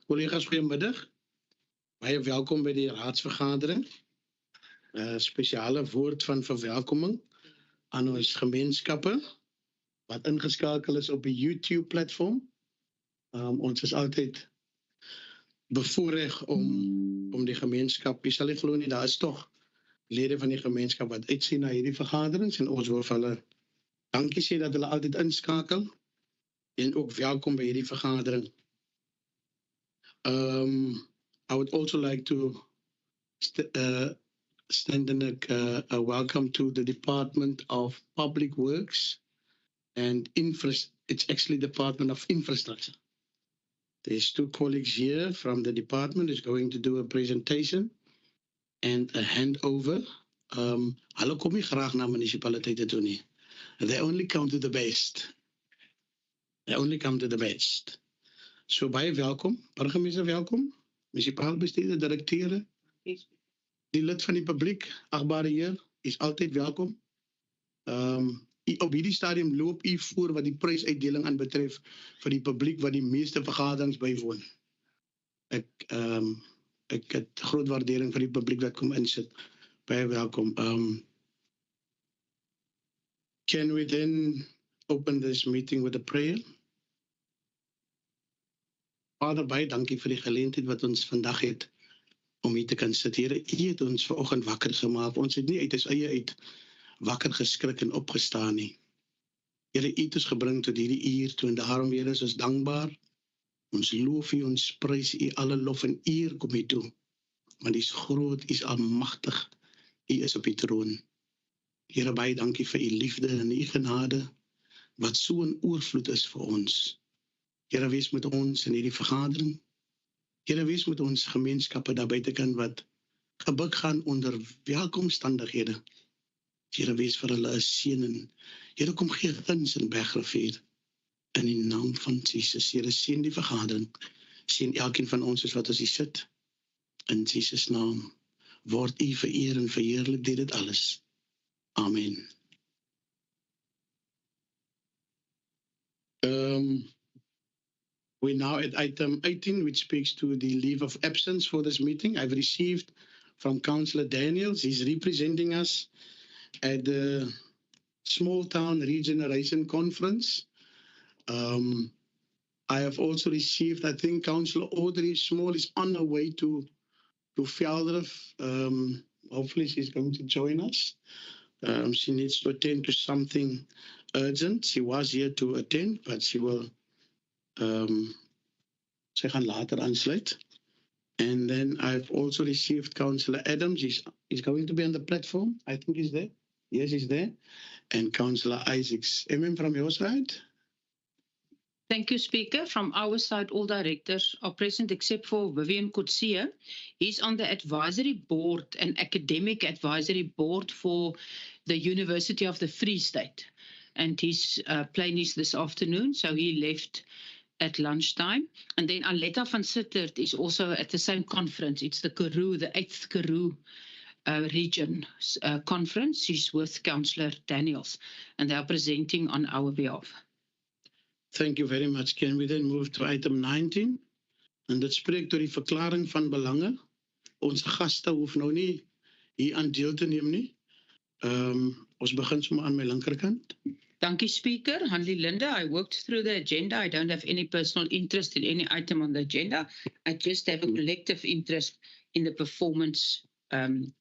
Collega's, goeiemiddag. Baie welkom by die Raadsvergadering. Speciale woord van verwelkoming aan ons gemeenskappe wat ingeskakel is op die YouTube-platform. Ons is altyd bevoorreg om die gemeenskap, jy sal nie glo nie, daar is toch lede van die gemeenskap wat uitsien na hierdie vergaderings en ons wil vir hulle dankie sê dat hulle altyd inskakel en ook welkom by hierdie vergadering. I would also like to extend a welcome to the Department of Public Works and it's actually Department of Infrastructure. There's two colleagues here from the department who's going to do a presentation and a handover. Hulle kom nie graag na municipaliteite toe nie. They only come to the best. They only come to the best. So baie welkom, burgemeester welkom, munisipale bestuurder, direkteure, die lid van die publiek, achtbare heer, is altyd welkom. Op hierdie stadium loop u voor wat die prysuitdeling aan betref vir die publiek wat die meeste vergaderings bywoon. Ek het groot waardering vir die publiek wat kom insit. Baie welkom. Can we then open this meeting with a prayer? Vader, baie dankie vir die geleentheid wat ons vandag het om hier te kan sit. Here, u het ons vanoggend wakker gemaak. Ons het nie uit ons eie uit wakker geskrik en opgestaan nie. Here, u het ons gebring tot hierdie uur toe en daarom, Here, is ons dankbaar. Ons loof u, ons prys u, alle lof en eer kom u toe. Want u is groot, u is almagtig, u is op die troon. Here, baie dankie vir u liefde en u genade, wat so 'n oorvloed is vir ons. Here, wees met ons in hierdie vergadering. Here, wees met ons gemeenskappe daar buitekant wat gebuk gaan onder welke omstandighede. Here, wees vir hulle 'n seën en Here, kom gee guns en bergrivier in die naam van Jesus. Here, seën die vergadering. Seën elkeen van ons is wat ons hier sit. In Jesus naam word u vereer en verheerlik deur dit alles. Amen. We're now at item 18, which speaks to the leave of absence for this meeting. I've received from Councillor Daniels. He's representing us at the Small Town Regeneration Conference. I have also received, I think Councillor Audrey Small is on her way to Veldrif. Hopefully she's going to join us. She needs to attend to something urgent. She was here to attend, but she will sy gaan later aansluit. And then I've also received Councillor Adams. He's going to be on the platform. I think he's there. Yes, he's there. And Councillor Isaacs. MM from your side? Thank you, Speaker. From our side, all directors are present except for Vivian Kutsia. He's on the advisory board, an academic advisory board for the University of the Free State. And his plane is this afternoon, so he left at lunchtime. And then Aletta van Sittert is also at the same conference. It's the Karoo, the 8th Karoo region conference. She's with Councillor Daniels, and they are presenting on our behalf. Thank you very much. Can we then move to item 19? En dit spreek door die verklaring van belange. Onze gaste hoef nou nie hier aan deel te neem nie. Ons begin sommer aan my linkerkant. Dankie, Speaker. Hanlie Linde, I worked through the agenda. I don't have any personal interest in any item on the agenda. I just have a collective interest in the performance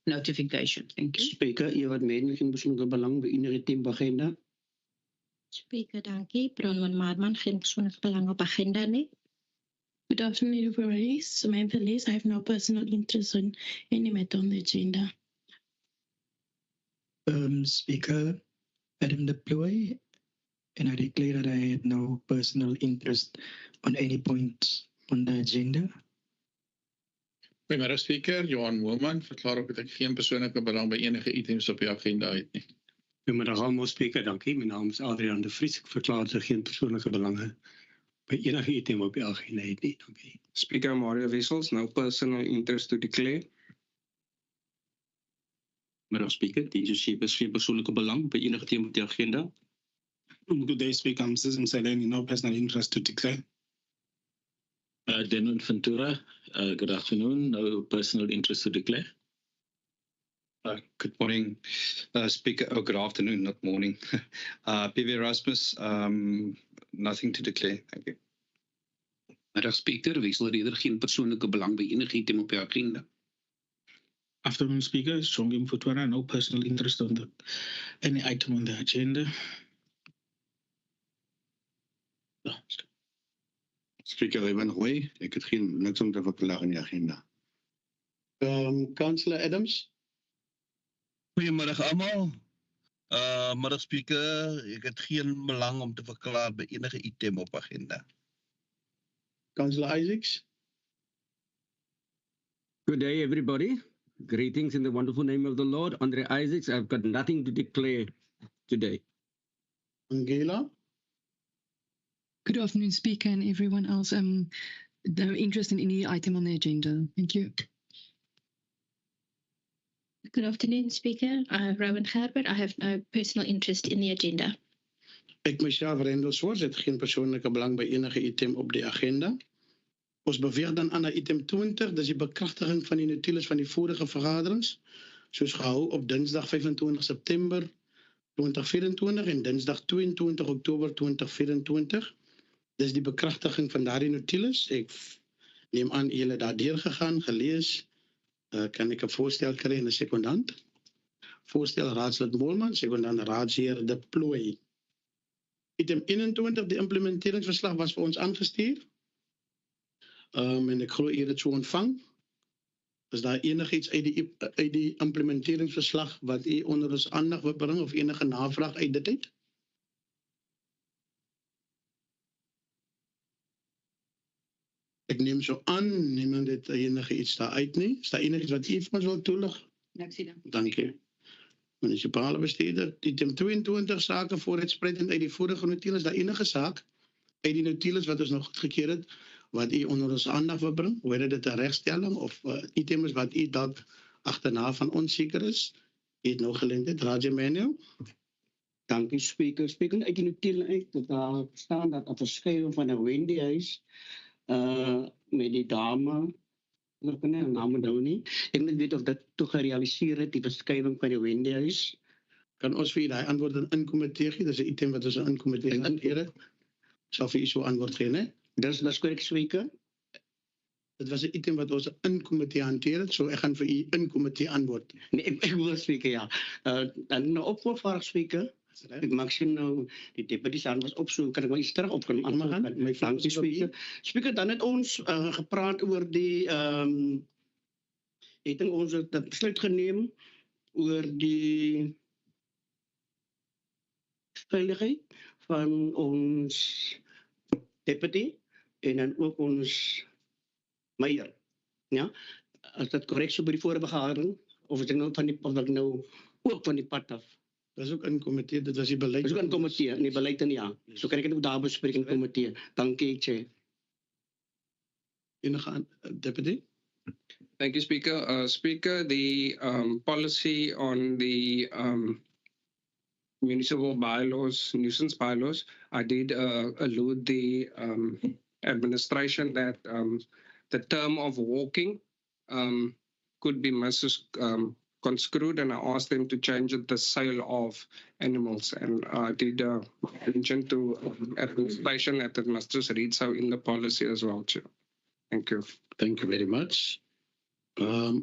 notification. Thank you. Speaker, jy wat met geen persoonlike belang by enige team agenda. Speaker, dankie. Bronwyn Maarman, geen persoonlike belang op agenda nie. Good afternoon, everybody. Samantha Lees, I have no personal interest in any matter on the agenda. Speaker, Adam Deploy, and I declare that I had no personal interest on any point on the agenda. Goeiemiddag, Speaker. Johan Moelman, verklaar ook dat ek geen persoonlike belang by enige items op die agenda het nie. Goeiemiddag almal, Speaker, dankie. My naam is Adrian de Vries. Ek verklaar dat ek geen persoonlike belange by enige item op die agenda het nie. Dankie. Speaker Mario Wessels, no personal interest to declare. Middag, Speaker. Dienst Chief is geen persoonlijke belang by enige item op die agenda. Good day, Speaker. I'm Susan Seleni, no personal interest to declare. Denon Ventura, good afternoon. No personal interest to declare. Good morning, Speaker. Oh, good afternoon, not morning. PV Erasmus, nothing to declare. Thank you. Middag Speaker, wissel eerder geen persoonlike belang by enige item op die agenda. Afternoon, Speaker. Shongim Futwara, no personal interest on any item on the agenda. Speaker, ik ben Roy. Ik heb niks om te verklaren in de agenda. Councillor Adams. Goedemiddag allemaal. Middag Speaker, ik heb geen belang om te verklaren bij enige item op agenda. Councillor Isaacs. Good day, everybody. Greetings in the wonderful name of the Lord. Andre Isaacs, I've got nothing to declare today. Angela. Good afternoon, Speaker, and everyone else. No interest in any item on the agenda. Thank you. Good afternoon, Speaker. Rowan Gerber. I have no personal interest in the agenda. Ek myself Rendels voorsit geen persoonlike belang by enige item op die agenda. Ons beweeg dan aan na item 20, dis die bekragtiging van die notules van die vorige vergaderings, soos gehou op Dinsdag 25 September 2024 en Dinsdag 22 Oktober 2024. Dis die bekragtiging van daardie notules. Ek neem aan julle daar deurgegaan, gelees. Kan ek 'n voorstel kry en 'n sekondant? Voorstel Raadslid Molman, sekondant Raadsheer De Plooy. Item 21, die implementeringsverslag was vir ons aangestuur. En ek glo u het dit so ontvang. Is daar enigiets uit die implementeringsverslag wat u onder ons aandag wil bring of enige navraag uit dit uit? Ek neem so aan, niemand het enige iets daar uit nie. Is daar enigiets wat u vir ons wil toelig? Dankie. Munisipale bestuurder, item 22 sake vooruitspreidend uit die vorige notules. Is daar enige saak uit die notules wat ons nog goedgekeur het, wat u onder ons aandag wil bring? Hoe het dit 'n regstelling of items wat u dalk agterna van onseker is? U het nog geleentheid, Raja Manuel. Dankie, Speaker. Speaker, uit die notules uit, dat daar staan dat 'n verskuiwing van 'n Wendyhuis met die dame, ek kan nie 'n naam onthou nie. Ek moet weet of dit toe gerealiseer het, die verskuiwing van die Wendyhuis. Kan ons vir u daai antwoord in komitee gee? Dis 'n item wat ons in komitee hanteer het. Sal vir u so antwoord gee, né? Dis korrek, Speaker. Dit was 'n item wat ons in komitee hanteer het, so ek gaan vir u in komitee antwoord. Nee, ek wil Speaker, ja. Dan 'n opvolgvraag, Speaker. Ek maak sien nou die deputies aan was opsoek, kan ek maar iets terug opkom aan. Dankie, Speaker. Speaker, dan het ons gepraat oor die ek dink ons het 'n besluit geneem oor die veiligheid van ons deputy en dan ook ons meier. Ja, as dit korrek so by die vorige vergadering of ek nou van die ook van die pad af. Dat is ook in komitee, dit was die beleid. Dat is ook in komitee, in die beleid en ja. So kan ek dit ook daar bespreek in komitee. Dankie, Chair. Enige deputy? Thank you, Speaker. Speaker, the policy on the municipal bylaws, nuisance bylaws, I did allude the administration that the term of walking could be construed, and I asked them to change it the sale of animals, and I did mention to administration that it must just read so in the policy as well, Chair. Thank you. Thank you very much.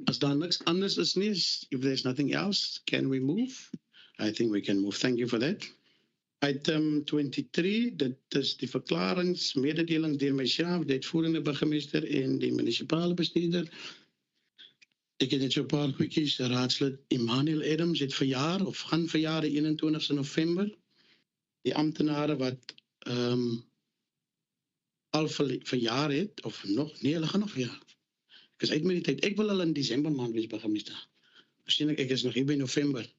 As daar niks anders is nie, if there's nothing else, can we move? I think we can move. Thank you for that. Item 23, dit is die verklarings, mededelings deur myself, die uitvoerende burgemeester en die munisipale bestuurder. Ek het net so 'n paar goedjies. Raadslid Emmanuel Adams het verjaar of gaan verjaar die 21 November. Die amptenare wat al verjaar het of nog, nee, hulle gaan nog verjaar. Ek is uit met die tyd. Ek wil al in Desember maand wees burgemeester. Waarskynlik ek is nog hier by November.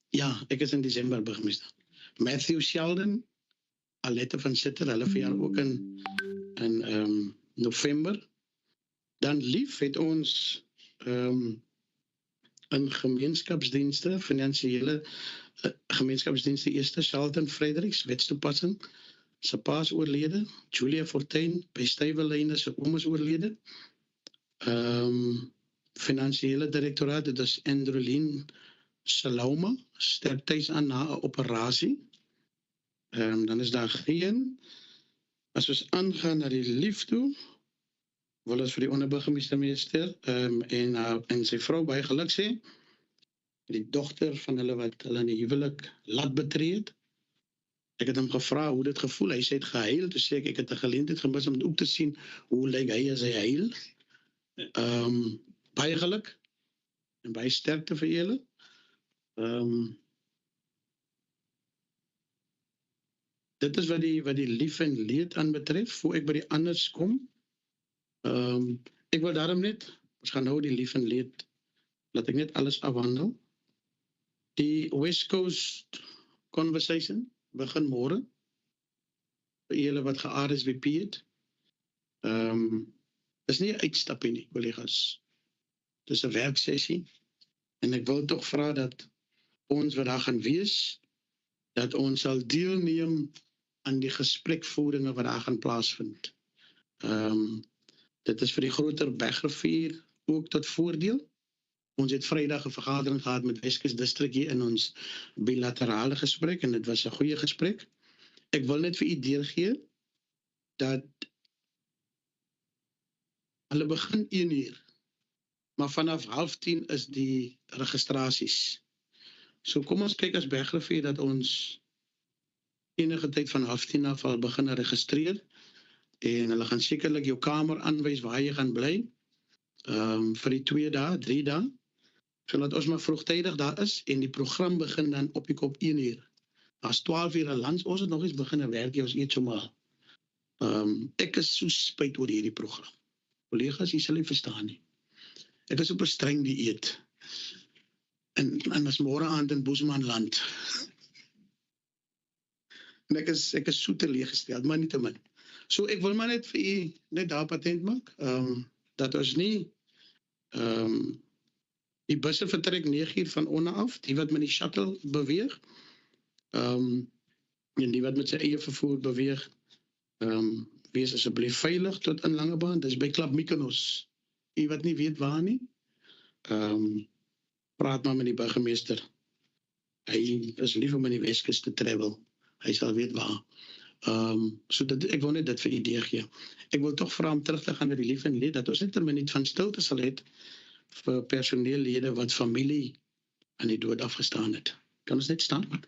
Ja, ek is in Desember burgemeester. Matthew Sheldon, Alette van Sitter, hulle verjaar ook in November. Dan Lief het ons in gemeenskapsdienste, finansiële gemeenskapsdienste eerste, Charlton Fredericks, wetstoepassing, se pa is oorlede. Julia Fortuin by Stuyvelyne se oom is oorlede. Finansiële direktoraat, dit is Androlien Saloma, sterk tuis aan na 'n operasie. Dan is daar geen. As ons aangaan na die lief toe, wil ons vir die onderburgemeester en sy vrou baie geluk sê. Die dogter van hulle wat hulle in die huwelik laat betree het. Ek het hom gevra hoe dit gevoel. Hy sê het gehuil. Toe sê ek het 'n geleentheid gemis om ook te sien hoe lyk hy as hy huil. Baie geluk en baie sterkte vir julle. Dit is wat die lief en leed aan betref, voor ek by die anders kom. Ek wil daarom net, ons gaan nou die lief en leed, laat ek net alles afhandel. Die West Coast Conversation begin môre, vir julle wat ge-RSVP het. Dis nie 'n uitstapie nie, kollegas. Dis 'n werksessie, en ek wil tog vra dat ons wat daar gaan wees, dat ons sal deelneem aan die gesprekvoeringe wat daar gaan plaasvind. Dit is vir die groter Bergrivier ook tot voordeel. Ons het Vrydag 'n vergadering gehad met Weskus District hier in ons bilaterale gesprek, en dit was 'n goeie gesprek. Ek wil net vir u deurgee dat hulle begin 1:00, maar vanaf 9:30 is die registrasies. So kom ons kyk as Bergrivier dat ons enige tyd van 9:30 af al begin registreer, en hulle gaan sekerlik jou kamer aanwys waar jy gaan bly, vir die 2 dae, 3 dae, sodat ons maar vroegtydig daar is, en die program begin dan op die kop 1:00. As 12:00 langs, ons het nog eens begin werk, ons eet sommer. Ek is so spyt oor hierdie program. Collega's, jy sal nie verstaan nie. Ek is op 'n streng dieet. En as môre aand in Boesmanland. En ek is so teleeggesteld, maar nie te min. So ek wil maar net vir u net daar patent maak, dat ons nie die busse vertrek 9:00 van onder af, die wat met die shuttle beweeg, en die wat met sy eie vervoer beweeg, wees asseblief veilig tot in Langebaan. Dis by Klap Mykonos. U wat nie weet waar nie, praat maar met die burgemeester. Hy is lief om in die Weskus te travel. Hy sal weet waar. So ek wil net dit vir idee gee. Ek wil tog vra om terug te gaan na die lief en leed, dat ons net 'n minuut van stilte sal hê vir personeellede wat familie aan die dood afgestaan het. Kan ons net staan?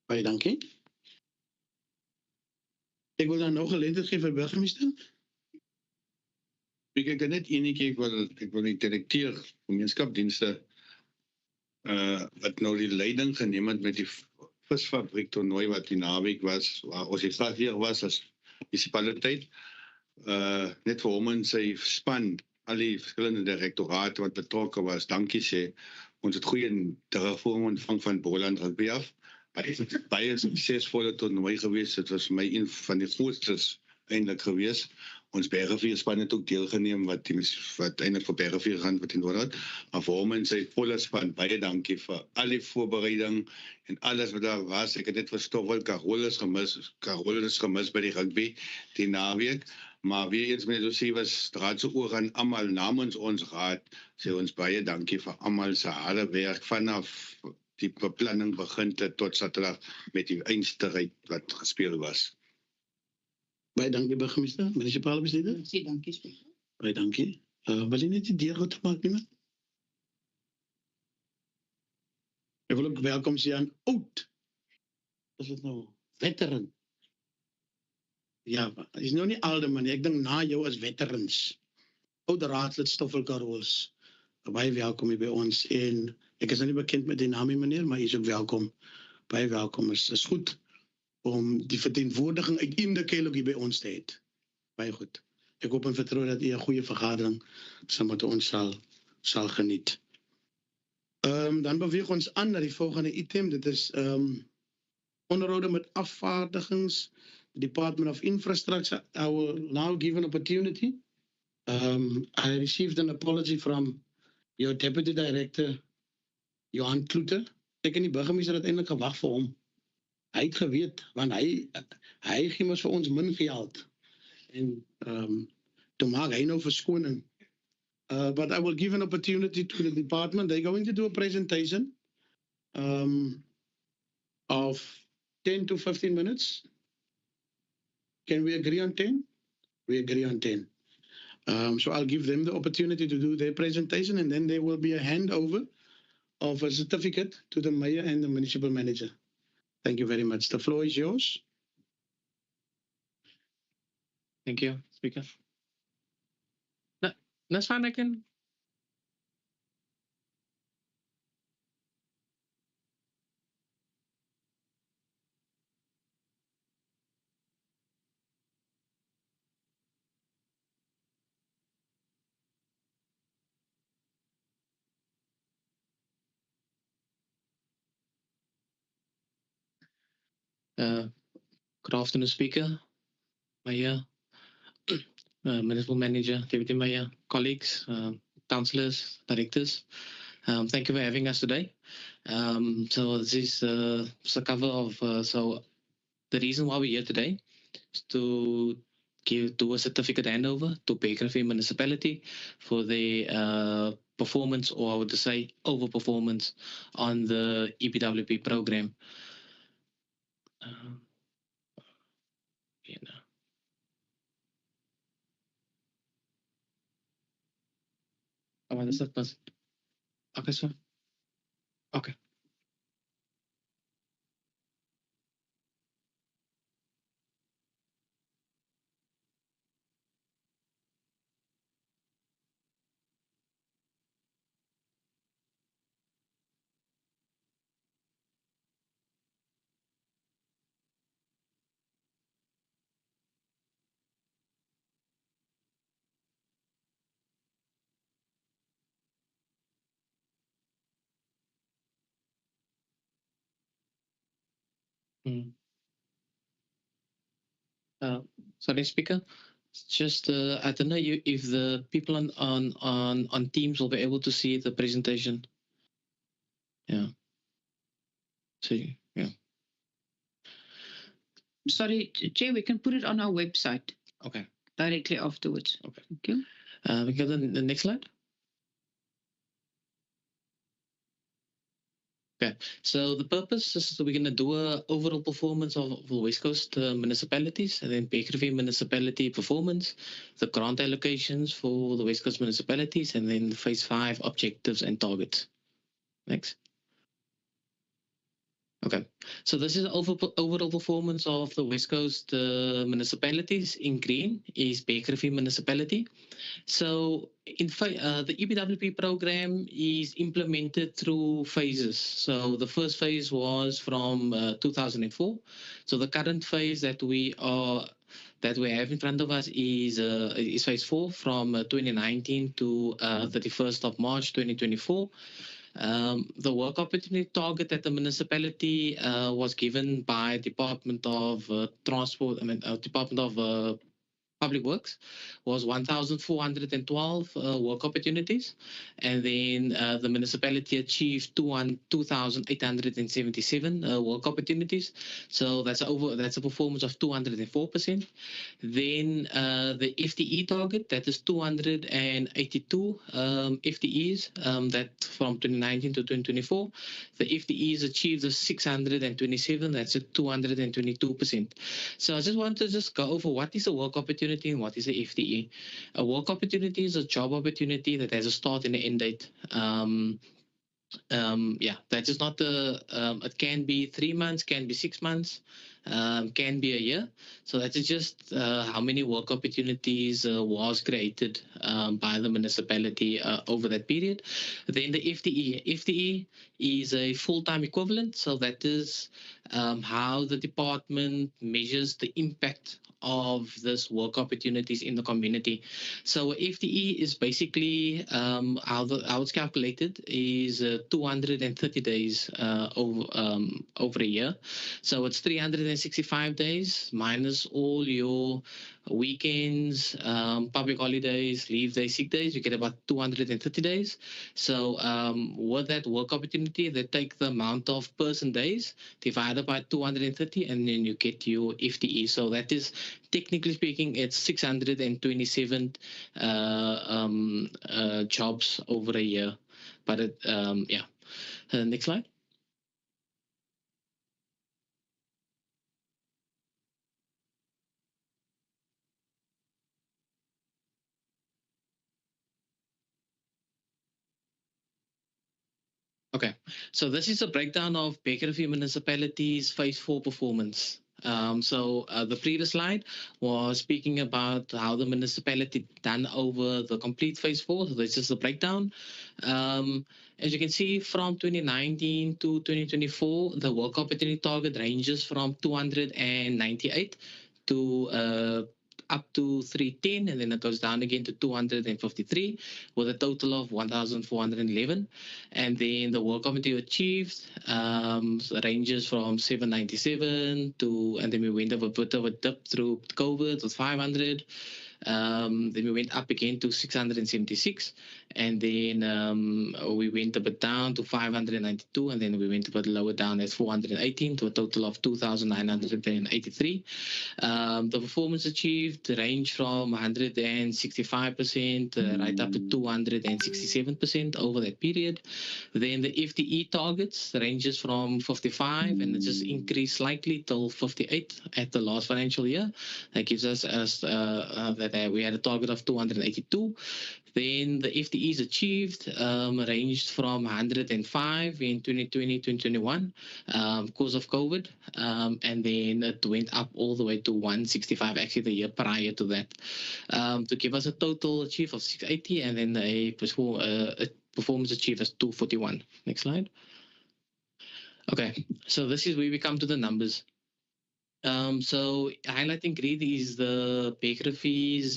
Baie dankie. Ek wil dan nog geleentheid gee vir burgemeester. Ek het net enetjie, ek wil die direkteur gemeenskapsdienste wat nou die leiding geneem het met die visfabriek toernooi wat die naweek was, waar ons die gasheer was as munisipaliteit, net vir hom en sy span, al die verskillende direktorate wat betrokke was, dankie sê. Ons het goeie terugvoering ontvang van Boland Rugby af. Baie suksesvolle toernooi gewees. Dit was my een van die grootstes eintlik gewees. Ons Bergrivier span het ook deelgeneem wat eintlik vir Bergrivier gaan wat in Noord. Maar vir hom en sy volle span, baie dankie vir al die voorbereiding en alles wat daar was. Ek het net verstoffel, Carolus gemis by die rugby die naweek. Maar weer eens met ons sê was draad se oor aan almal namens ons raad, sê ons baie dankie vir almal se harde werk vanaf die beplanning begin tot Saterdag met die eindstryd wat gespeel was. Baie dankie burgemeester, munisipale bestuurder. Dankie spreker. Baie dankie. Wil jy net die deur goed maak nie? Ek wil ook welkom sê aan oud. Is dit nou veteran? Ja, is nou nie alderman nie. Ek dink na jou as veterans. Oud raadslid Stoffel Carolus. Baie welkom hier by ons, en ek is nou nie bekend met die naam nie meneer, maar hy is ook welkom. Baie welkom, is goed om die verteenwoordiging uit Indekele hier by ons te hê. Baie goed. Ek hoop en vertrou dat u 'n goeie vergadering saam met ons sal geniet. Dan beweeg ons aan na die volgende item, dit is onderhoude met afvaardigings, Department of Infrastructure. I will now give an opportunity. I received an apology from your Deputy Director, Johan Kloete. Ek en die burgemeester het eintlik gewag vir hom. Hy het geweet, want hy gee ons vir ons min geld. En toe maak hy nou verskoning. But I will give an opportunity to the department. They're going to do a presentation of 10 to 15 minutes. Can we agree on 10? We agree on 10. So I'll give them the opportunity to do their presentation, and then there will be a handover of a certificate to the mayor and the municipal manager. Thank you very much. The floor is yours. Thank you, Speaker. No, that's fine, I can. Good afternoon, Speaker, Mayor, Municipal Manager, Deputy Mayor, colleagues, councillors, directors. Thank you for having us today. So this is a cover of, so the reason why we're here today is to do a certificate handover to Bakerville Municipality for the performance, or I would say overperformance on the EPWP program. Oh, wat is dat pas? Okay, so. Okay. Sorry, Speaker. Just I don't know if the people on Teams will be able to see the presentation. Yeah. See. Yeah. Sorry, Jay, we can put it on our website. Okay. Directly afterwards. Okay. Thank you. We go to the next slide. Okay, so the purpose is that we're going to do an overall performance of the West Coast municipalities, and then Bakerville municipality performance, the grant allocations for the West Coast municipalities, and then the phase 5 objectives and targets. Next. Okay, so this is overall performance of the West Coast municipalities. In green is Bakerville municipality. So in the EPWP program is implemented through phases. So the first phase was from 2004. So the current phase that we have in front of us is phase 4 from 2019 to 31st of March 2024. The work opportunity target that the municipality was given by Department of Department of Public Works was 1,412 work opportunities, and then the municipality achieved 2,877 work opportunities. So that's a performance of 204%. Then the FTE target, that is 282 FTEs, that from 2019 to 2024. The FTEs achieved a 627, that's a 222%. So I just want to go over what is a work opportunity and what is a FTE. A work opportunity is a job opportunity that has a start and an end date. That is not it can be 3 months, can be 6 months, can be a year. So that is just how many work opportunities was created by the municipality over that period. Then the FTE. FTE is a full-time equivalent. So that is how the department measures the impact of this work opportunities in the community. So FTE is basically how it's calculated is 230 days over a year. So it's 365 days minus all your weekends, public holidays, leave days, sick days. You get about 230 days. So with that work opportunity, they take the amount of person days divided by 230, and then you get your FTE. So that is, technically speaking, it's 627 jobs over a year. But it, yeah. Next slide. Okay, so this is a breakdown of Baker River Municipality's Phase 4 performance. The previous slide was speaking about how the municipality done over the complete Phase 4. So this is the breakdown. As you can see, from 2019 to 2024, the work opportunity target ranges from 298 to up to 310, and then it goes down again to 253 with a total of 1,411. And then the work opportunity achieved ranges from 797 to, and then we went over a bit of a dip through COVID with 500. Then we went up again to 676, and then we went a bit down to 592, and then we went a bit lower down at 418 to a total of 2,983. The performance achieved range from 165% right up to 267% over that period. Then the FTE targets ranges from 55, and it just increased slightly till 58 at the last financial year. That gives us that we had a target of 282. Then the FTEs achieved ranged from 105 in 2020, 2021 because of COVID. And then it went up all the way to 165 actually the year prior to that, to give us a total achieve of 680, and then a performance achieved as 241. Next slide. Okay, so this is where we come to the numbers. So highlighting green is the Baker fees,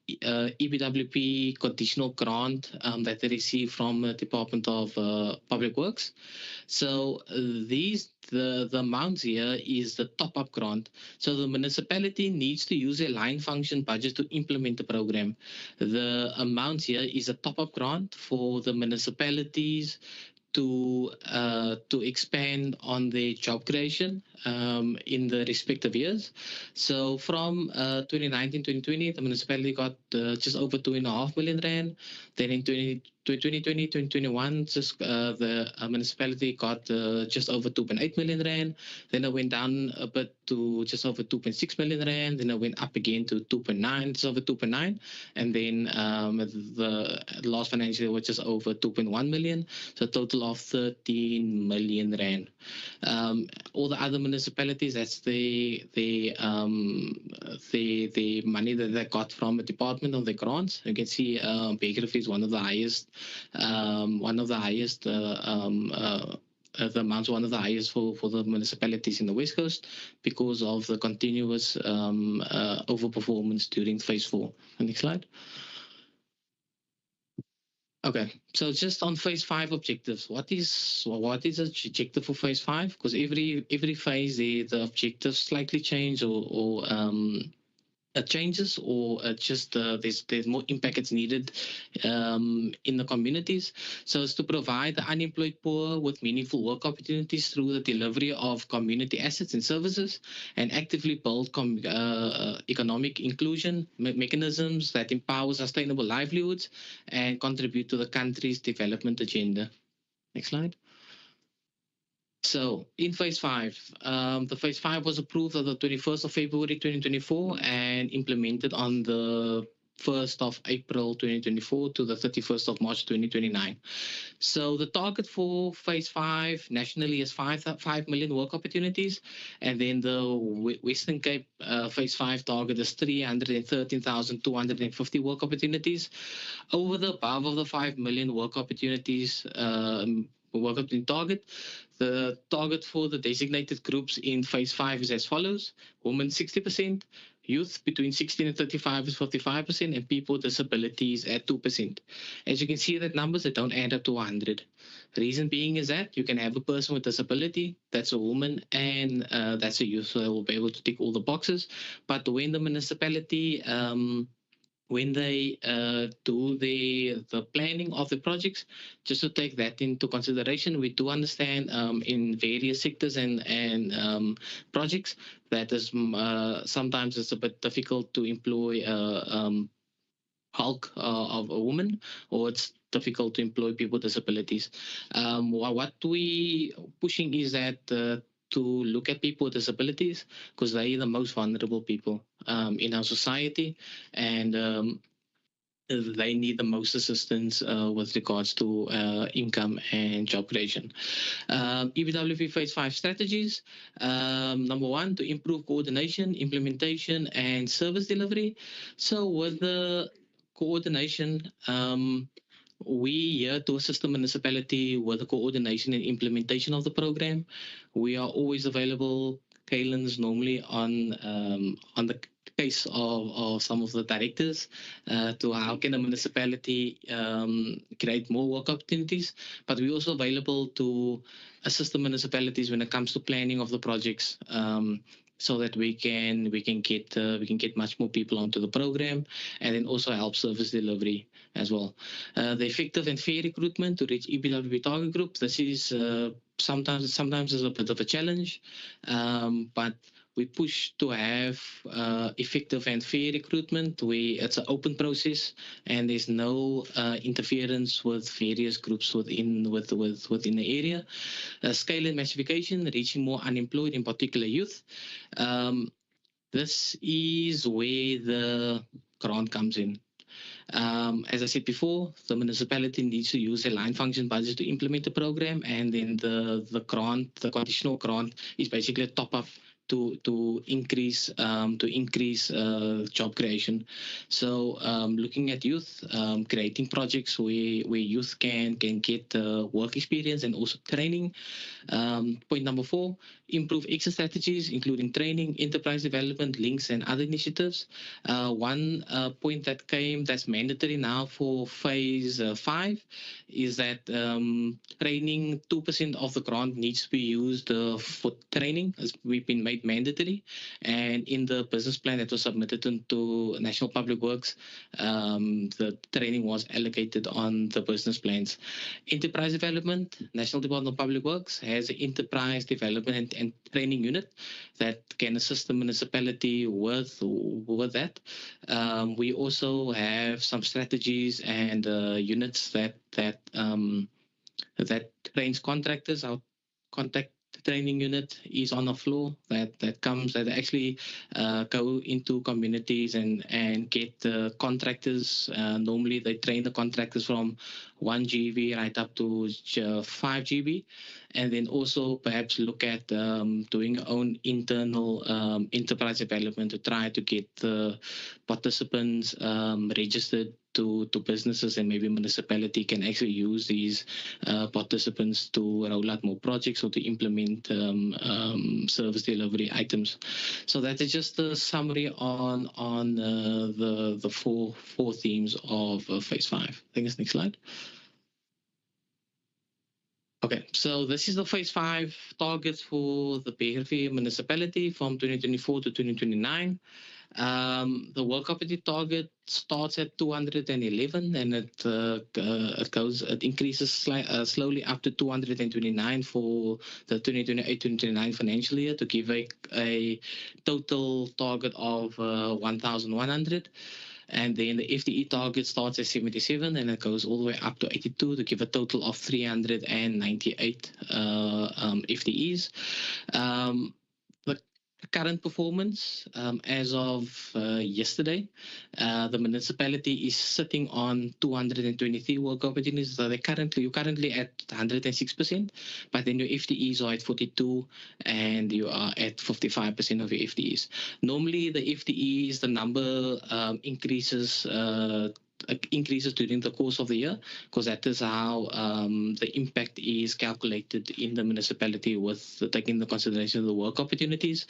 EBWP conditional grant that they receive from the Department of Public Works. So the amounts here is the top-up grant. So the municipality needs to use a line function budget to implement the program. The amounts here is a top-up grant for the municipalities to expand on their job creation in the respective years. So from 2019-2020, the municipality got just over 2.5 million rand. Then in 2020-2021, just the municipality got just over 2.8 million rand. Then it went down a bit to just over 2.6 million rand. Then it went up again to 2.9, just over 2.9. And then the last financial year was just over 2.1 million. So a total of 13 million rand. All the other municipalities, that's the money that they got from the department of the grants. You can see Baker is one of the highest, the amounts one of the highest for the municipalities in the West Coast because of the continuous overperformance during Phase 4. Next slide. Okay, so just on Phase 5 objectives, what is the objective for Phase 5? Because every phase the objectives slightly change or changes, or just there's more impact that's needed in the communities. So it's to provide the unemployed poor with meaningful work opportunities through the delivery of community assets and services, and actively build economic inclusion mechanisms that empower sustainable livelihoods and contribute to the country's development agenda. Next slide. So in Phase 5, the Phase 5 was approved on the 21st of February 2024 and implemented on the 1st of April 2024 to the 31st of March 2029. So the target for Phase 5 nationally is 5 million work opportunities, and then the Western Cape Phase 5 target is 313,250 work opportunities. Over the above of the 5 million work opportunities work opportunity target, The target for the designated groups in phase 5 is as follows: women 60%, youth between 16 and 35 is 55%, and people with disabilities at 2%. As you can see, that numbers that don't add up to 100. Reason being is that you can have a person with disability, that's a woman, and that's a youth, so they will be able to tick all the boxes. But when the municipality when they do the planning of the projects, just to take that into consideration, we do understand in various sectors and projects that is sometimes it's a bit difficult to employ bulk of a woman, or it's difficult to employ people with disabilities. What we pushing is that to look at people with disabilities, because they are the most vulnerable people in our society, and they need the most assistance with regards to income and job creation. EBWP Phase 5 strategies. Number 1, to improve coordination, implementation, and service delivery. So with the coordination, we here to assist the municipality with the coordination and implementation of the program. We are always available. Kaylin's normally on the case of some of the directors to how can the municipality create more work opportunities, but we're also available to assist the municipalities when it comes to planning of the projects, so that we can get much more people onto the program, and then also help service delivery as well. The effective and fair recruitment to reach EBWP target group. This is sometimes is a bit of a challenge, but we push to have effective and fair recruitment. It's an open process, and there's no interference with various groups within the area. Scale and massification, reaching more unemployed, in particular youth. This is where the grant comes in. As I said before, the municipality needs to use a line function budget to implement the program, and then the conditional grant is basically a top up to increase job creation. So looking at youth, creating projects where youth can get work experience and also training. Point number 4, improve exit strategies, including training, enterprise development, links, and other initiatives. One point that's mandatory now for phase 5 is that training, 2% of the grant needs to be used for training, as we've been made mandatory. And in the business plan that was submitted to National Public Works, the training was allocated on the business plans. Enterprise development, National Department of Public Works has an enterprise development and training unit that can assist the municipality with that. We also have some strategies and units that trains contractors. Our contact training unit is on the floor that actually go into communities and get the contractors. Normally they train the contractors from 1 GB right up to 5 GB, and then also perhaps look at doing our own internal enterprise development to try to get the participants registered to businesses, and maybe municipality can actually use these participants to roll out more projects or to implement service delivery items. So that is just a summary on the four themes of phase 5. I think it's next slide. Okay, so this is the phase 5 targets for the Begerville municipality from 2024 to 2029. The work opportunity target starts at 211, and it increases slowly up to 229 for the 2028-2029 financial year, to give a total target of 1,100. And then the FTE target starts at 77, and it goes all the way up to 82 to give a total of 398 FTEs. The current performance as of yesterday, the municipality is sitting on 223 work opportunities. So you're currently at 106%, but then your FTEs are at 42, and you are at 55% of your FTEs. Normally the FTEs, the number increases increases during the course of the year, because that is how the impact is calculated in the municipality with taking into consideration the work opportunities.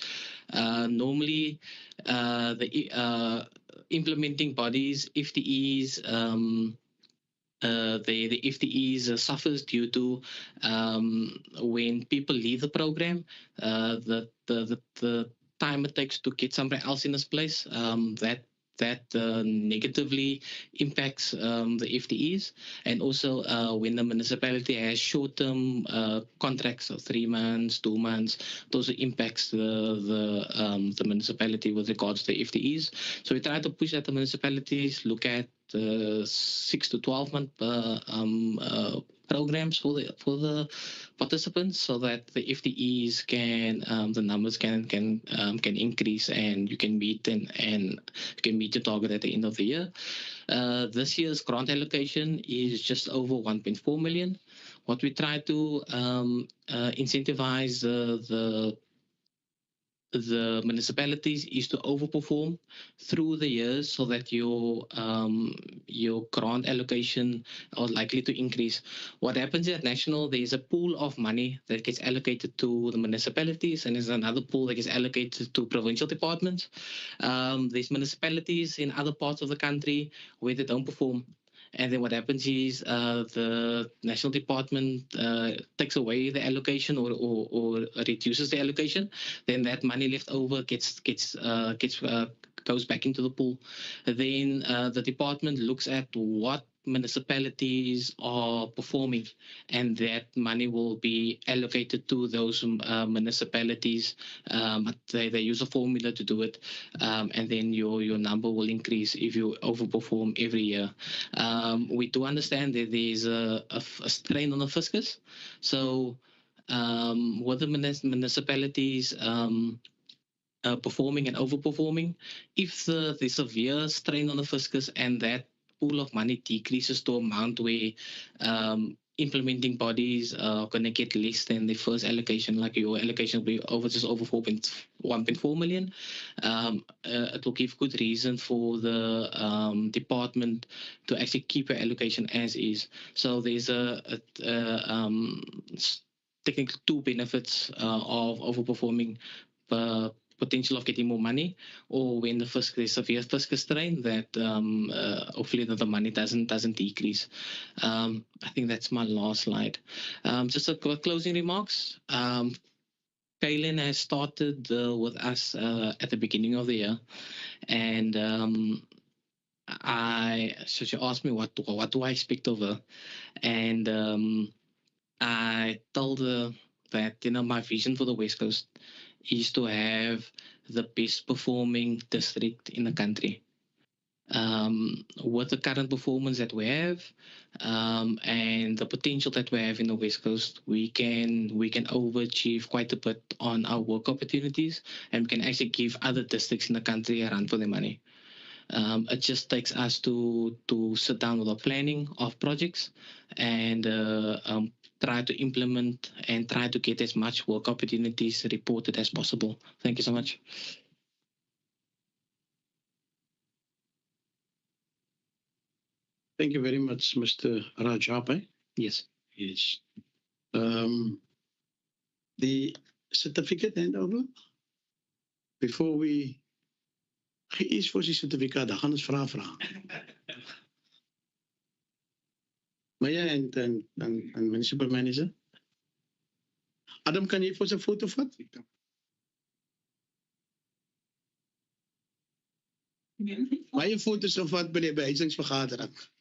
Normally, the implementing bodies, FTEs, the FTEs suffers due to when people leave the program, the time it takes to get somebody else in this place, that negatively impacts the FTEs, and also when the municipality has short-term contracts of 3 months, 2 months, those impacts the municipality with regards to the FTEs. So we try to push that the municipalities look at 6 to 12 month programs for the participants, so that the FTEs can the numbers can increase, and you can meet and you can meet your target at the end of the year. This year's grant allocation is just over 1.4 million. What we try to incentivize the municipalities is to overperform through the years, so that your grant allocation are likely to increase. What happens at national, there is a pool of money that gets allocated to the municipalities, and there's another pool that gets allocated to provincial departments. There's municipalities in other parts of the country where they don't perform. And then what happens is the national department takes away the allocation or reduces the allocation. Then that money left over goes back into the pool. Then the department looks at what municipalities are performing, and that money will be allocated to those municipalities. They use a formula to do it, and then your number will increase if you overperform every year. We do understand that there's a strain on the fiscus, so with the municipalities performing and overperforming, if the severe strain on the fiscus and that pool of money decreases to amount where implementing bodies are going to get less than the first allocation, like your allocation will be just over 1.4 million, it will give good reason for the department to actually keep your allocation as is. So there's technically two benefits of overperforming: potential of getting more money, or when there's severe fiscal strain, that hopefully that the money doesn't decrease. I think that's my last slide. Just a closing remarks. Kaylin has started with us at the beginning of the year, and so she asked me what do I expect of her, and I told her that my vision for the West Coast is to have the best performing district in the country. With the current performance that we have, and the potential that we have in the West Coast, we can overachieve quite a bit on our work opportunities, and we can actually give other districts in the country a run for their money. It just takes us to sit down with our planning of projects and try to implement and try to get as much work opportunities reported as possible. Thank you so much. Thank you very much, Mr. Rajab. Yes. Yes. The certificate handover, before we... Geëis voor die certificaat, dan gaan ons vragen. Maar ja, en municipal manager. Adam, kan je voor zijn foto vatten? Maar je foto's of wat bij de behuizingsvergadering?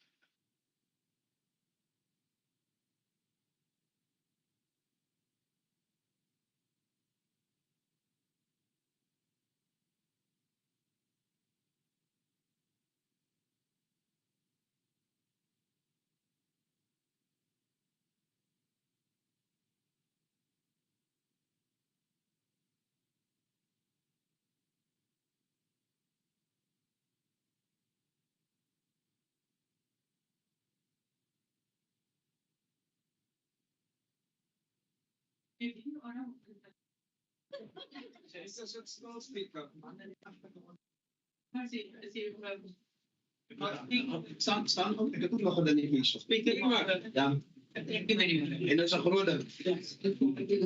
Staan ook, ik heb ook nog een ding hier. Spreek maar. Ja. En dat is een grote.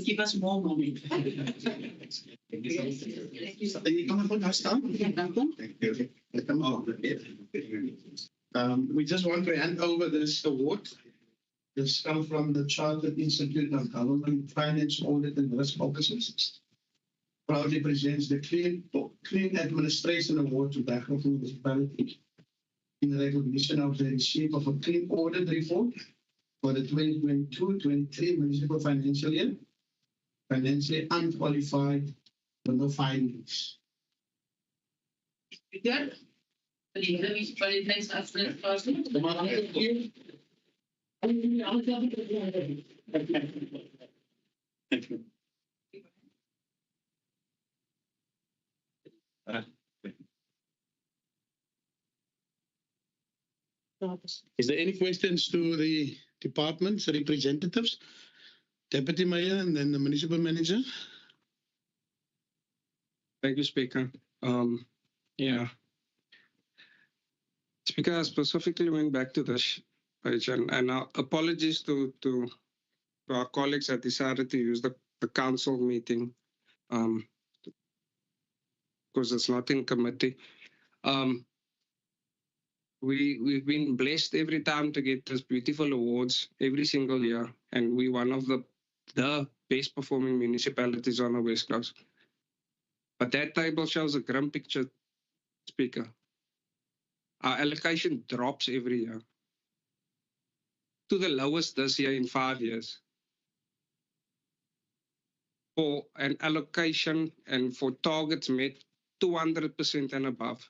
Give us more money. Je kan er goed naar staan. Ja, dank u. We just want to hand over this award. This comes from the Chartered Institute of Government Finance Audit and Risk Officers. Proudly presents the Clean Administration Award to Berghoff Municipality in recognition of the receipt of a clean audit report for the 2022-23 municipal financial year, financially unqualified with no findings. Speaker, the municipalities after Thank you. Is there any questions to the department's representatives, deputy mayor, and then the municipal manager? Thank you, Speaker. Yeah. Speaker, I specifically went back to this page, and apologies to our colleagues that decided to use the council meeting because it's not in committee. We've been blessed every time to get these beautiful awards every single year, and we're one of the best performing municipalities on the West Coast. But that table shows a grim picture, Speaker. Our allocation drops every year to the lowest this year in 5 years. For an allocation and for targets met 200% and above.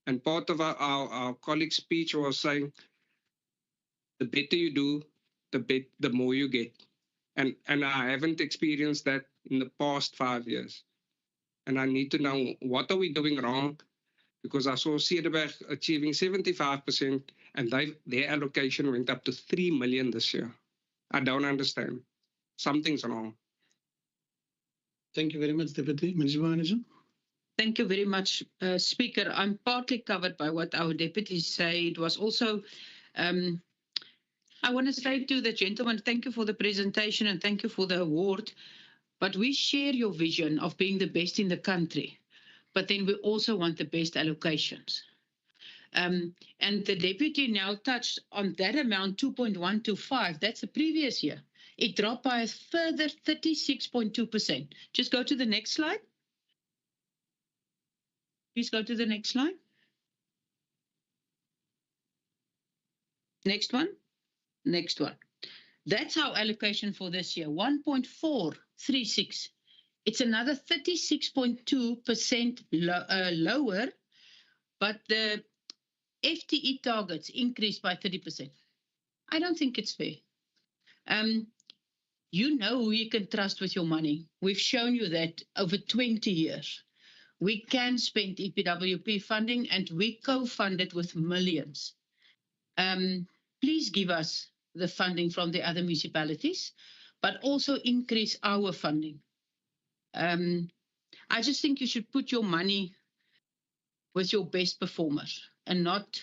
And part of our colleague's speech was saying, the better you do, the more you get. And I haven't experienced that in the past 5 years. And I need to know, what are we doing wrong? Because I saw Cederberg achieving 75% and their allocation went up to 3 million this year. I don't understand. Something's wrong. Thank you very much, Deputy Municipal Manager. Thank you very much, Speaker. I'm partly covered by what our deputies say. It was also, I want to say to the gentleman, thank you for the presentation and thank you for the award. But we share your vision of being the best in the country. But then we also want the best allocations. And the deputy now touched on that amount, 2.125. That's the previous year. It dropped by a further 36.2%. Just go to the next slide. Please go to the next slide. Next one. Next one. That's our allocation for this year, 1.436. It's another 36.2% lower, but the FTE targets increased by 30%. I don't think it's fair. You know who you can trust with your money. We've shown you that over 20 years. We can spend EPWP funding and we co-fund it with millions. Please give us the funding from the other municipalities, but also increase our funding. I just think you should put your money with your best performers and not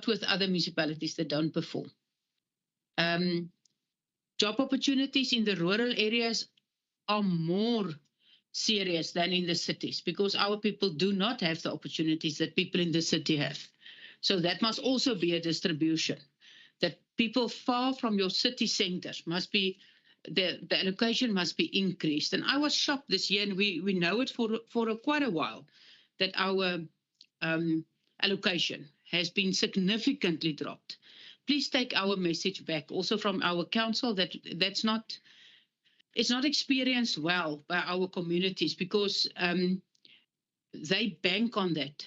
with other municipalities that don't perform. Job opportunities in the rural areas are more serious than in the cities because our people do not have the opportunities that people in the city have. So that must also be a distribution, that people far from your city centers must be, the allocation must be increased. And I was shocked this year, and we know it for quite a while, that our allocation has been significantly dropped. Please take our message back also from our council that it's not experienced well by our communities because they bank on that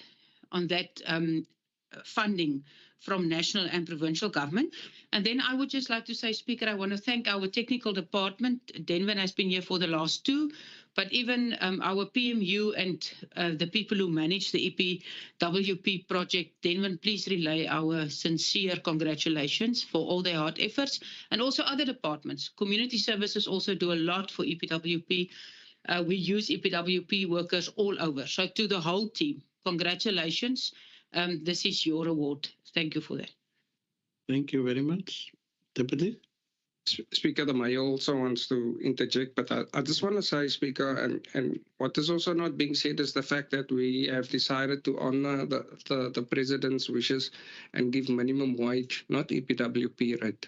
funding from national and provincial government. And then I would just like to say, Speaker, I want to thank our technical department. Denvin has been here for the last 2, but even our PMU and the people who manage the EPWP project. Denvin, please relay our sincere congratulations for all their hard efforts, and also other departments. Community services also do a lot for EPWP. We use EPWP workers all over. So to the whole team, congratulations. this is your award. Thank you for that. Thank you very much. Deputy? Speaker, the mayor also wants to interject, but I just want to say, Speaker, and what is also not being said is the fact that we have decided to honor the president's wishes and give minimum wage, not EPWP rate.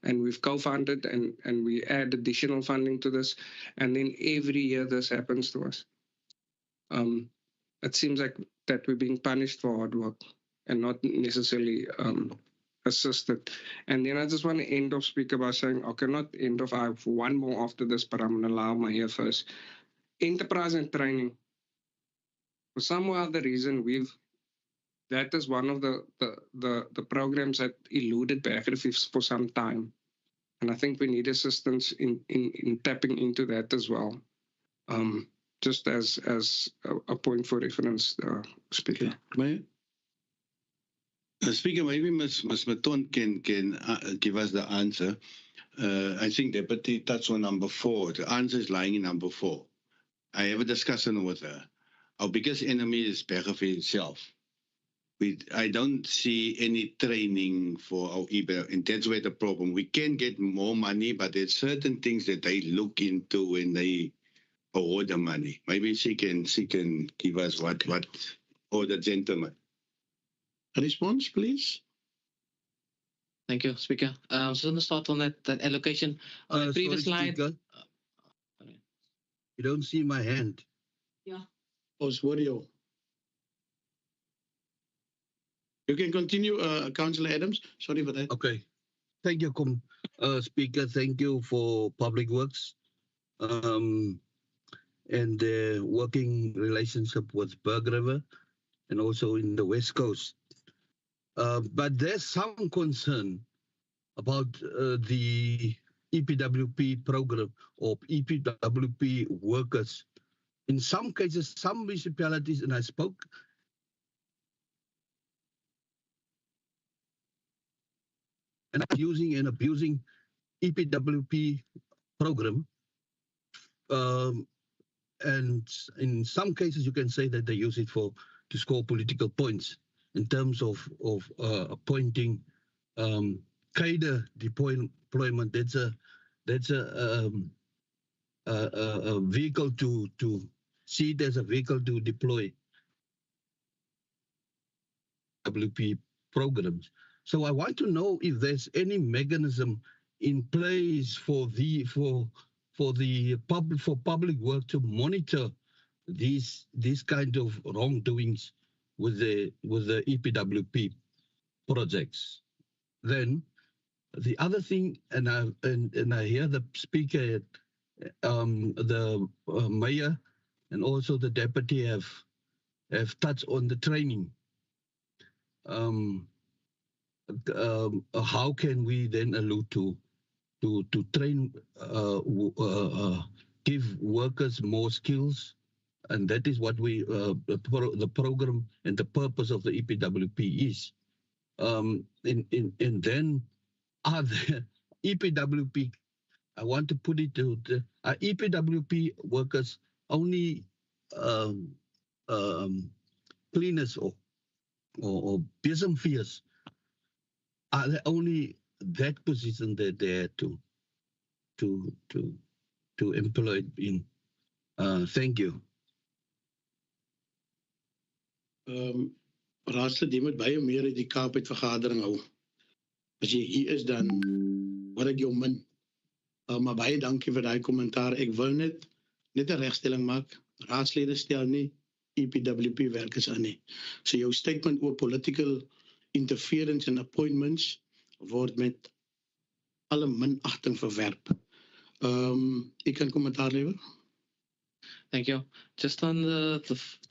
And we've co-funded and we add additional funding to this, and then every year this happens to us. It seems like that we're being punished for hard work and not necessarily assisted. And then I just want to end off, Speaker, by saying, okay, not end off, I have one more after this, but I'm going to allow my here first. Enterprise and training. For some other reason, that is one of the programs that eluded Bergrivier for some time. And I think we need assistance in tapping into that as well. Just as a point for reference, Speaker. Mayor? Speaker, maybe Ms. Maton can give us the answer. I think Deputy touched on number 4. The answer is lying in number 4. I have a discussion with her. Our biggest enemy is Bergrivier itself. I don't see any training for our EBA, and that's where the problem. We can get more money, but there's certain things that they look into when they award the money. Maybe she can give us what or the gentleman. A response, please. Thank you, Speaker. So I'm going to start on that allocation. On the previous slide. Speaker. You don't see my hand. Yeah. Oswario. You can continue, Councillor Adams. Sorry for that. Okay. Thank you, Speaker. Thank you for Public Works and the working relationship with Berg River and also in the West Coast. But there's some concern about the EPWP program or EPWP workers. In some cases, some municipalities, and I spoke and using and abusing EPWP program. And in some cases, you can say that they use it to score political points in terms of appointing cadre deployment. That's a vehicle to see it as a vehicle to deploy WP programs. So I want to know if there's any mechanism in place for public work to monitor these kind of wrongdoings with the EPWP projects. Then the other thing, and I hear the speaker, the mayor, and also the deputy have touched on the training. How can we then allude to train, give workers more skills? And that is what the program and the purpose of the EPWP is. And then are the EPWP, I want to put it to the EPWP workers only cleaners or besenveers? Are there only that position that they're to employ in? Thank you. Raadslid, jy moet baie meer uit die Kaap uit vergadering hou. As jy hier is, dan word ek jou min. Maar baie dankie vir daai kommentaar. Ek wil net 'n regstelling maak. Raadslede stel nie EPWP werkers aan nie. So jou statement oor political interference and appointments word met alle minagting verwerp. Ek kan kommentaar lewer. Thank you. Just on the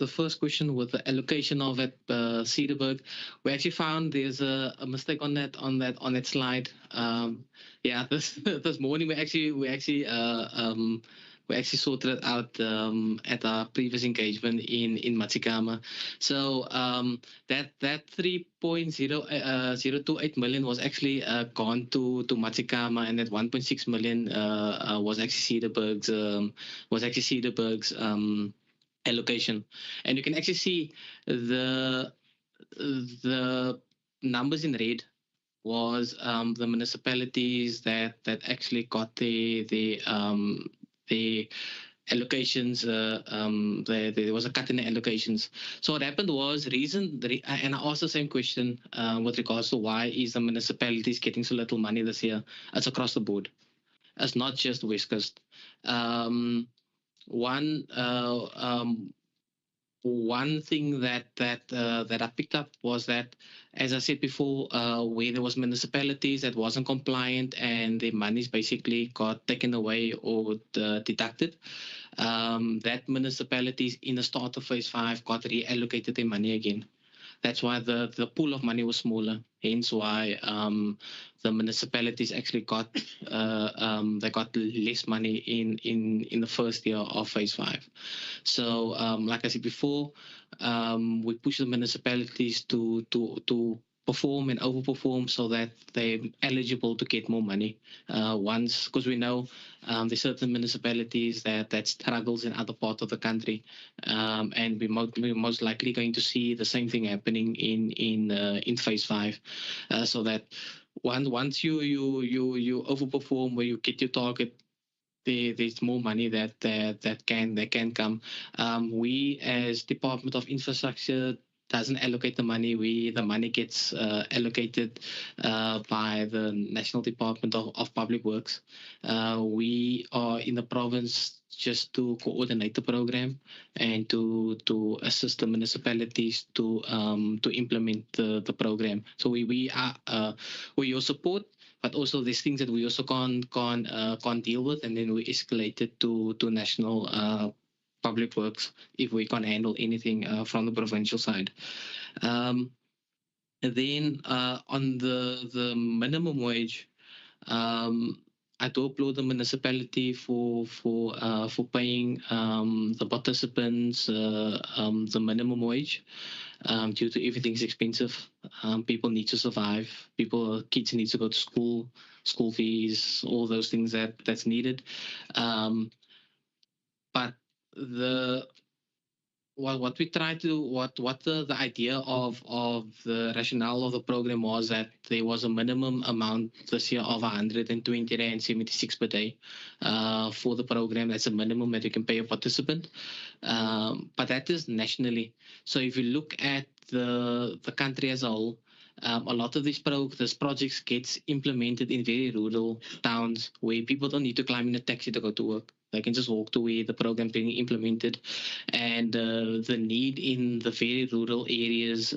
first question with the allocation of at Cedarburg, we actually found there's a mistake on that slide. Yeah, this morning we actually sorted it out at our previous engagement in Matsikama. So that 3.028 million was actually gone to Matsikama, and that 1.6 million was actually Cedarburg's allocation. And you can actually see the the numbers in red was the municipalities that actually got the allocations. There was a cut in the allocations. So what happened was and I asked the same question with regards to why is the municipalities getting so little money this year. It's across the board. It's not just West Coast. One thing that I picked up was that, as I said before, where there was municipalities that wasn't compliant and the monies basically got taken away or deducted, that municipalities in the start of phase 5 got reallocated their money again. That's why the pool of money was smaller. Hence why the municipalities actually got they got less money in the first year of phase 5. So like I said before, we push the municipalities to perform and overperform so that they're eligible to get more money. Once, because we know there's certain municipalities that struggles in other parts of the country, and we're most likely going to see the same thing happening in phase 5, so that once you overperform where you get your target, there's more money that can come. We as Department of Infrastructure doesn't allocate the money. The money gets allocated by the National Department of Public Works. We are in the province just to coordinate the program and to assist the municipalities to implement the program. So we are your support, but also there's things that we also can't deal with, and then we escalate it to National Public Works if we can't handle anything from the provincial side. And then on the minimum wage, I do applaud the municipality for paying the participants the minimum wage. Due to everything's expensive, people need to survive. Kids need to go to school fees, all those things that's needed. But what we try to what the idea of the rationale of the program was that there was a minimum amount this year of 120 rand 76 per day for the program. That's a minimum that you can pay a participant, but that is nationally. So if you look at the country as a whole, a lot of these projects gets implemented in very rural towns where people don't need to climb in a taxi to go to work. They can just walk to where the program being implemented, and the need in the very rural areas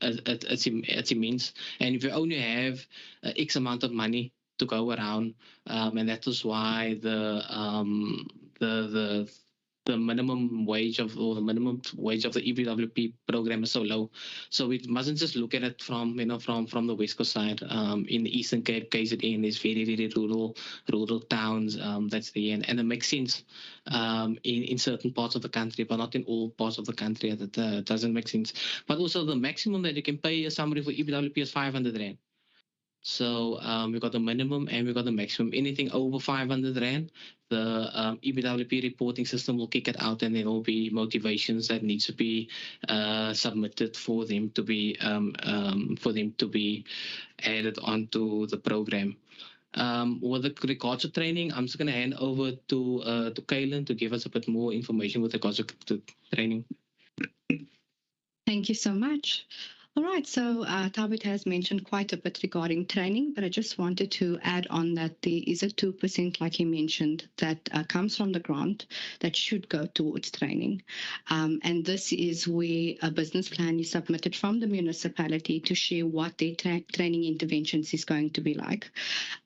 it's immense. And if you only have X amount of money to go around, and that is why the minimum wage of the EPWP program is so low. So we mustn't just look at it from the West Coast side. In the Eastern Cape, KZN, there's very rural towns that's there, and it makes sense in certain parts of the country, but not in all parts of the country. That doesn't make sense. But also the maximum that you can pay somebody for EPWP is 500 rand. So we got the minimum and we got the maximum. Anything over 500 rand, the EPWP reporting system will kick it out, and there will be motivations that needs to be submitted for them to be added onto the program. With regards to training, I'm just going to hand over to Kaylin to give us a bit more information with regards to training. Thank you so much. All right, so Tabit has mentioned quite a bit regarding training, but I just wanted to add on that there is a 2%, like he mentioned, that comes from the grant that should go towards training. And this is where a business plan is submitted from the municipality to share what their training interventions is going to be like.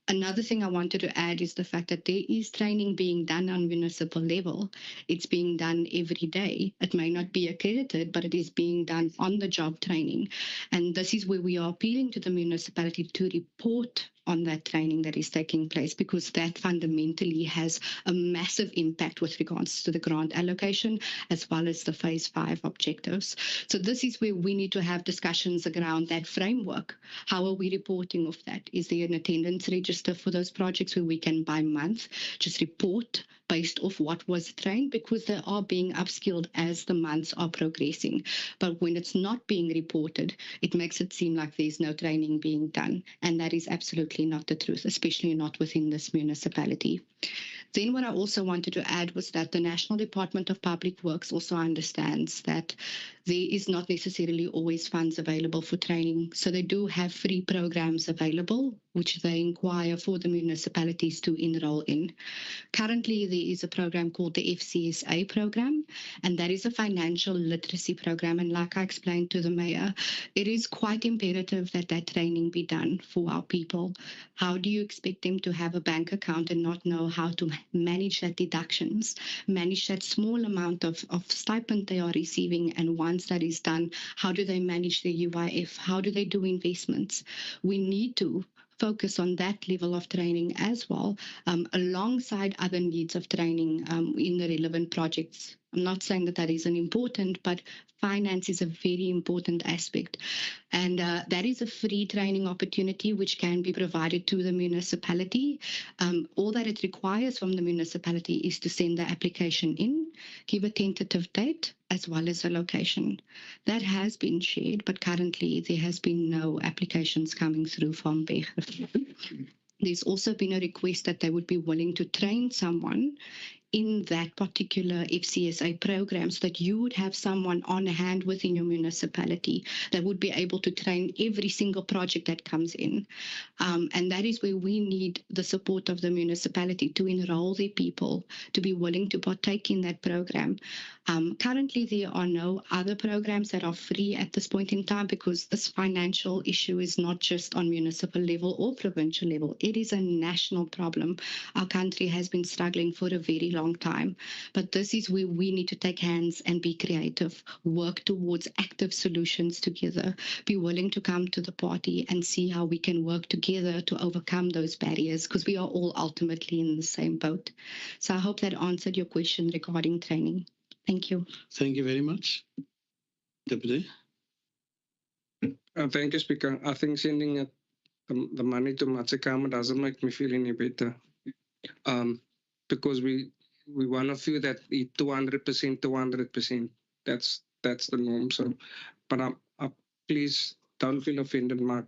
Another thing I wanted to add is the fact that there is training being done on municipal level. It's being done every day. It may not be accredited, but it is being done on the job training. And this is where we are appealing to the municipality to report on that training that is taking place, because that fundamentally has a massive impact with regards to the grant allocation as well as the phase 5 objectives. So this is where we need to have discussions around that framework. How are we reporting of that? Is there an attendance register for those projects where we can by month just report based off what was trained, because they are being upskilled as the months are progressing. But when it's not being reported, it makes it seem like there's no training being done. And that is absolutely not the truth, especially not within this municipality. Then what I also wanted to add was that the National Department of Public Works also understands that there is not necessarily always funds available for training. So they do have free programs available, which they inquire for the municipalities to enroll in. Currently, there is a program called the FCSA program, and that is a financial literacy program. And like I explained to the mayor, it is quite imperative that that training be done for our people. How do you expect them to have a bank account and not know how to manage that deductions, manage that small amount of stipend they are receiving, and once that is done, how do they manage their UIF? How do they do investments? We need to focus on that level of training as well, alongside other needs of training in the relevant projects. I'm not saying that that isn't important, but finance is a very important aspect. And that is a free training opportunity which can be provided to the municipality. All that it requires from the municipality is to send the application in, give a tentative date, as well as a location. That has been shared, but currently there has been no applications coming through from Bergrivier. There's also been a request that they would be willing to train someone in that particular FCSA program, so that you would have someone on hand within your municipality that would be able to train every single project that comes in. And that is where we need the support of the municipality to enroll their people, to be willing to partake in that program. Currently, there are no other programs that are free at this point in time, because this financial issue is not just on municipal level or provincial level. It is a national problem. Our country has been struggling for a very long time, but this is where we need to take hands and be creative, work towards active solutions together, be willing to come to the party and see how we can work together to overcome those barriers, because we are all ultimately in the same boat. So I hope that answered your question regarding training. Thank you. Thank you very much. Deputy. Thank you, Speaker. I think sending the money to Matsekama doesn't make me feel any better, because we one of you that eat 200% to 100%. That's the norm. So, but please don't feel offended. My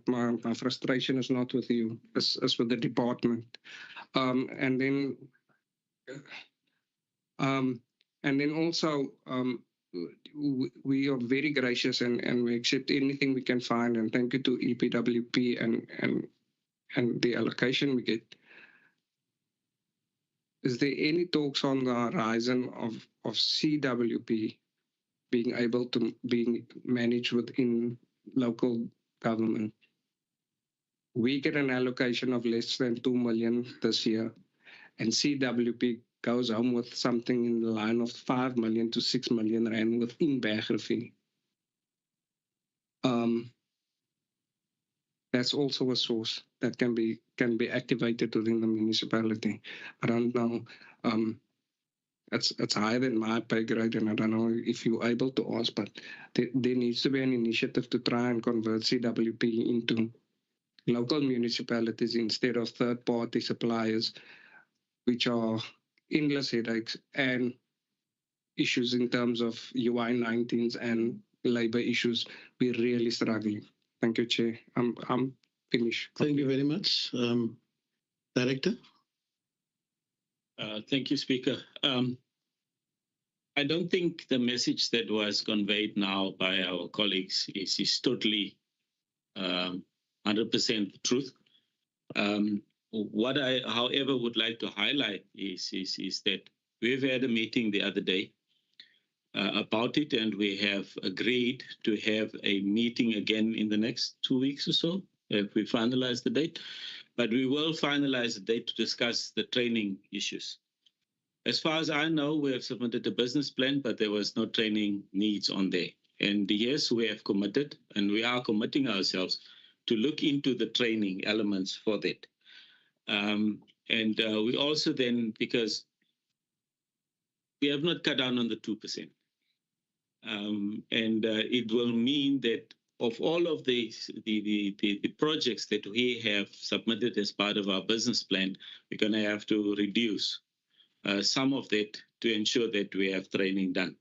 frustration is not with you, as with the department. And then also, we are very gracious and we accept anything we can find. And thank you to EPWP and the allocation we get. Is there any talks on the horizon of CWP being able to being managed within local government? We get an allocation of less than 2 million this year, and CWP goes home with something in the line of 5 million to 6 million rand within Bergrivier. That's also a source that can be activated within the municipality. I don't know. It's higher than my pay grade, and I don't know if you're able to ask, but there needs to be an initiative to try and convert CWP into local municipalities instead of third-party suppliers, which are endless headaches and issues in terms of UI-19s and labor issues. We're really struggling. Thank you, Chair. I'm finished. Thank you very much. Director? Thank you, Speaker. I don't think the message that was conveyed now by our colleagues is totally 100% the truth. What I, however, would like to highlight is that we've had a meeting the other day about it, and we have agreed to have a meeting again in the next 2 weeks or so, if we finalize the date. But we will finalize the date to discuss the training issues. As far as I know, we have submitted a business plan, but there was no training needs on there. And yes, we have committed, and we are committing ourselves to look into the training elements for that. And we also then, because we have not cut down on the 2%. And it will mean that of all of the projects that we have submitted as part of our business plan, we're going to have to reduce some of that to ensure that we have training done.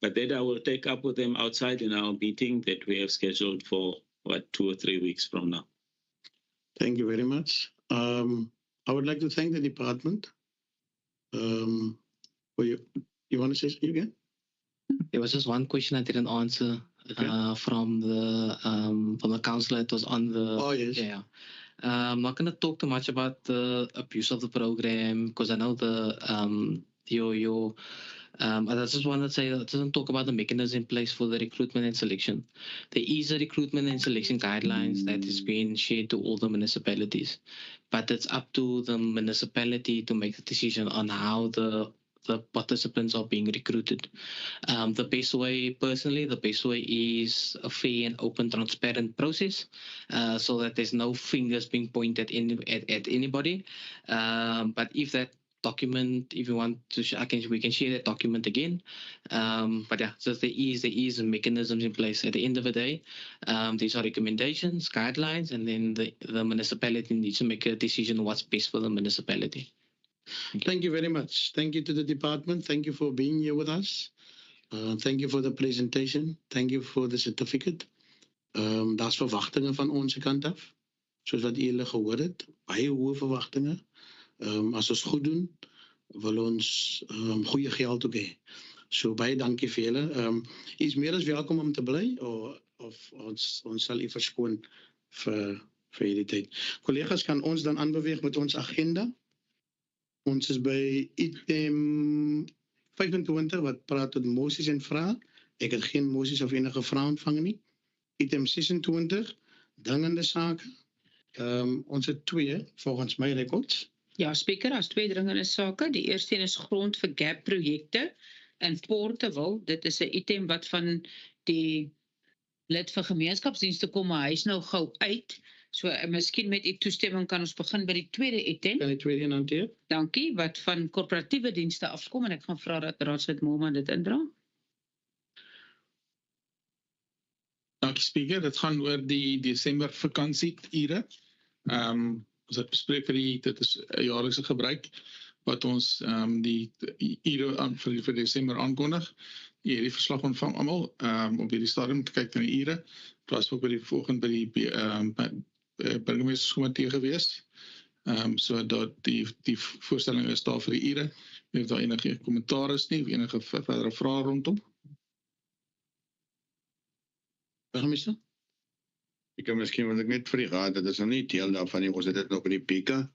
But that I will take up with them outside in our meeting that we have scheduled for, 2 or 3 weeks from now. Thank you very much. I would like to thank the department for you want to say something again? There was just one question I didn't answer from the councillor. It was on the. Oh, yes. Yeah. I'm not going to talk too much about the abuse of the program because I know I just want to say that it doesn't talk about the mechanism in place for the recruitment and selection. There is a recruitment and selection guidelines that is being shared to all the municipalities, but it's up to the municipality to make the decision on how the participants are being recruited. The best way is a fair and open, transparent process, so that there's no fingers being pointed at anybody. But if that document, if you want to, we can share that document again. But yeah, so there is mechanisms in place. At the end of the day, these are recommendations, guidelines, and then the municipality needs to make a decision what's best for the municipality. Thank you very much. Thank you to the department. Thank you for being here with us. Thank you for the presentation. Thank you for the certificate. Daar's verwagtinge van onze kant af. Soos wat julle gehoor het, baie hoë verwagtinge. As ons goed doen, wil ons goeie geld ook hê. So baie dankie vir julle. U is meer as welkom om te bly of ons sal u verskoon vir hierdie tyd. Collega's, kan ons dan aanbeweeg met ons agenda? Ons is by item 25 wat praat oor moties en vrae. Ek het geen moties of enige vrae ontvang nie. Item 26, dringende sake. Ons het 2 volgens my rekords. Ja, Speaker, as 2 dringende sake. Die eerste een is grond vir gap projekte in Porteville. Dit is 'n item wat van die lid vir gemeenskapsdienste kom, maar hy is nou gou uit. So, miskien met u toestemming kan ons begin by die tweede item. Kan die tweede een hanteer? Dankie, wat van korporatiewe dienste afkom en ek gaan vra dat Raadslid Moelman dit indra. Dankie, Speaker. Dit gaan oor die Desember vakansieure. Ons het bespreek dit is 'n jaarlikse gebruik wat ons die ure vir Desember aankondig. Hierdie verslag ontvang almal op hierdie stadium te kyk na die ure. Dit was ook by die burgemeesterskomitee gewees. So dat die voorstelling is daar vir die ure. Of daar enige kommentaar is nie of enige verdere vrae rondom. Burgemeester? Ek kan miskien want ek net vir die raad, dit is nou nie deel daarvan nie. Ons het dit nog in die pika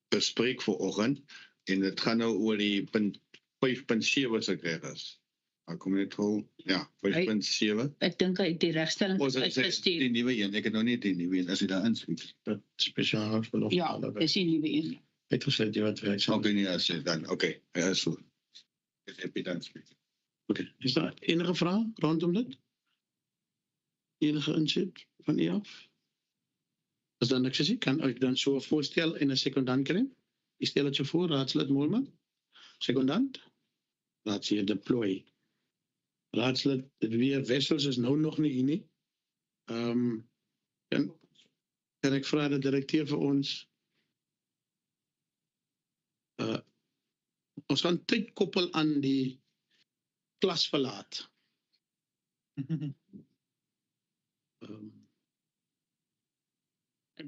bespreek vanoggend en dit gaan nou oor die punt 5.7 se reg is. Ek kom net gou, ja, 5.7. Ek dink hy die regstelling is uitgestuur. Die nuwe een, ek het nou nie die nuwe een as jy daar inspreek. Dat spesiaal verlof. Ja, dis die nuwe een. Uitgesluit jy wat werk. Okay, nie as jy dan. Okay, ja, is so. Ek het dan spreek. Okay, is daar enige vrae rondom dit? Enige inset van u af? As dan niks is, kan ek dan so 'n voorstel en 'n sekondant kry? U stel dit so voor, Raadslid Moelman. Sekondant? Raadslid deploy. Raadslid, weer Wessels is nou nog nie hier nie. Kan ek vra dat die direkteur vir ons ons gaan tyd koppel aan die klasverlaat.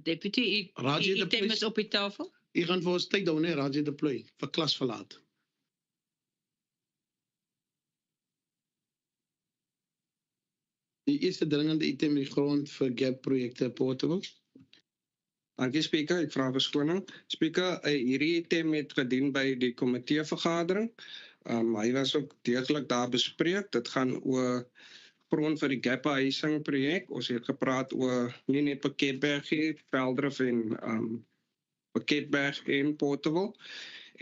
Deputy, die item is op die tafel. U gaan vir ons tyd hou, nee, Raadslid deploy vir klasverlaat. Die eerste dringende item die grond vir gap projekte Porteville. Dankie Speaker, ek vra verskoning. Speaker, hierdie item het gedien by die komiteevergadering. Hy was ook deeglik daar bespreek. Dit gaan oor grond vir die gap huising projek. Ons het gepraat oor nie net Pakketberg nie, Veldrif en Pakketberg en Porteville.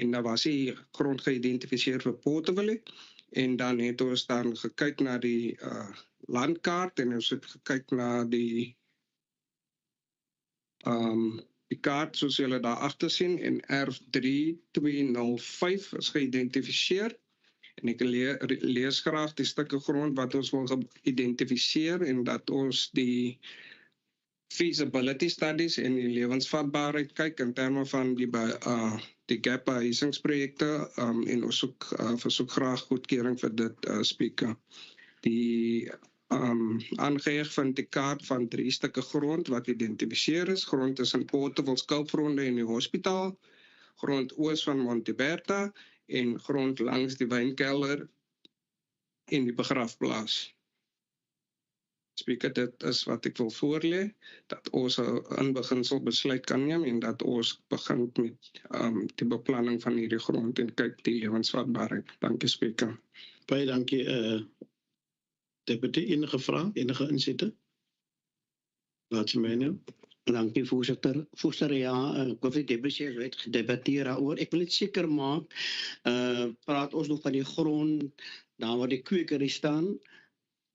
En daar was die grond geïdentifiseer vir Porteville. En dan het ons dan gekyk na die landkaart en ons het gekyk na die Die kaart soos julle daar agter sien en R3205 is geïdentifiseer. En ek lees graag die stukke grond wat ons wil geïdentifiseer en dat ons die feasibility studies en die lewensvatbaarheid kyk in terme van die gap behuisingsprojekte en ons versoek graag goedkeuring vir dit speaker. Die aangeheg van die kaart van 3 stukke grond wat identifiseer is, grond tussen Portable Skoupgronde en die hospitaal, grond oos van Monteberta en grond langs die wynkelder en die begrafplaas. Speaker, dit is wat ek wil voorlê, dat ons 'n inbeginsel besluit kan neem en dat ons begin met die beplanning van hierdie grond en kyk die lewensvatbaarheid. Dankie, Speaker. Baie dankie, Deputy. Enige vrae, enige insette? Laat jy my nou. Dankie, voorsitter. Voorsitter, ja, ek wil die deputy het gedebatteer daaroor. Ek wil net seker maak, praat ons nog van die grond, daar waar die kwekery staan,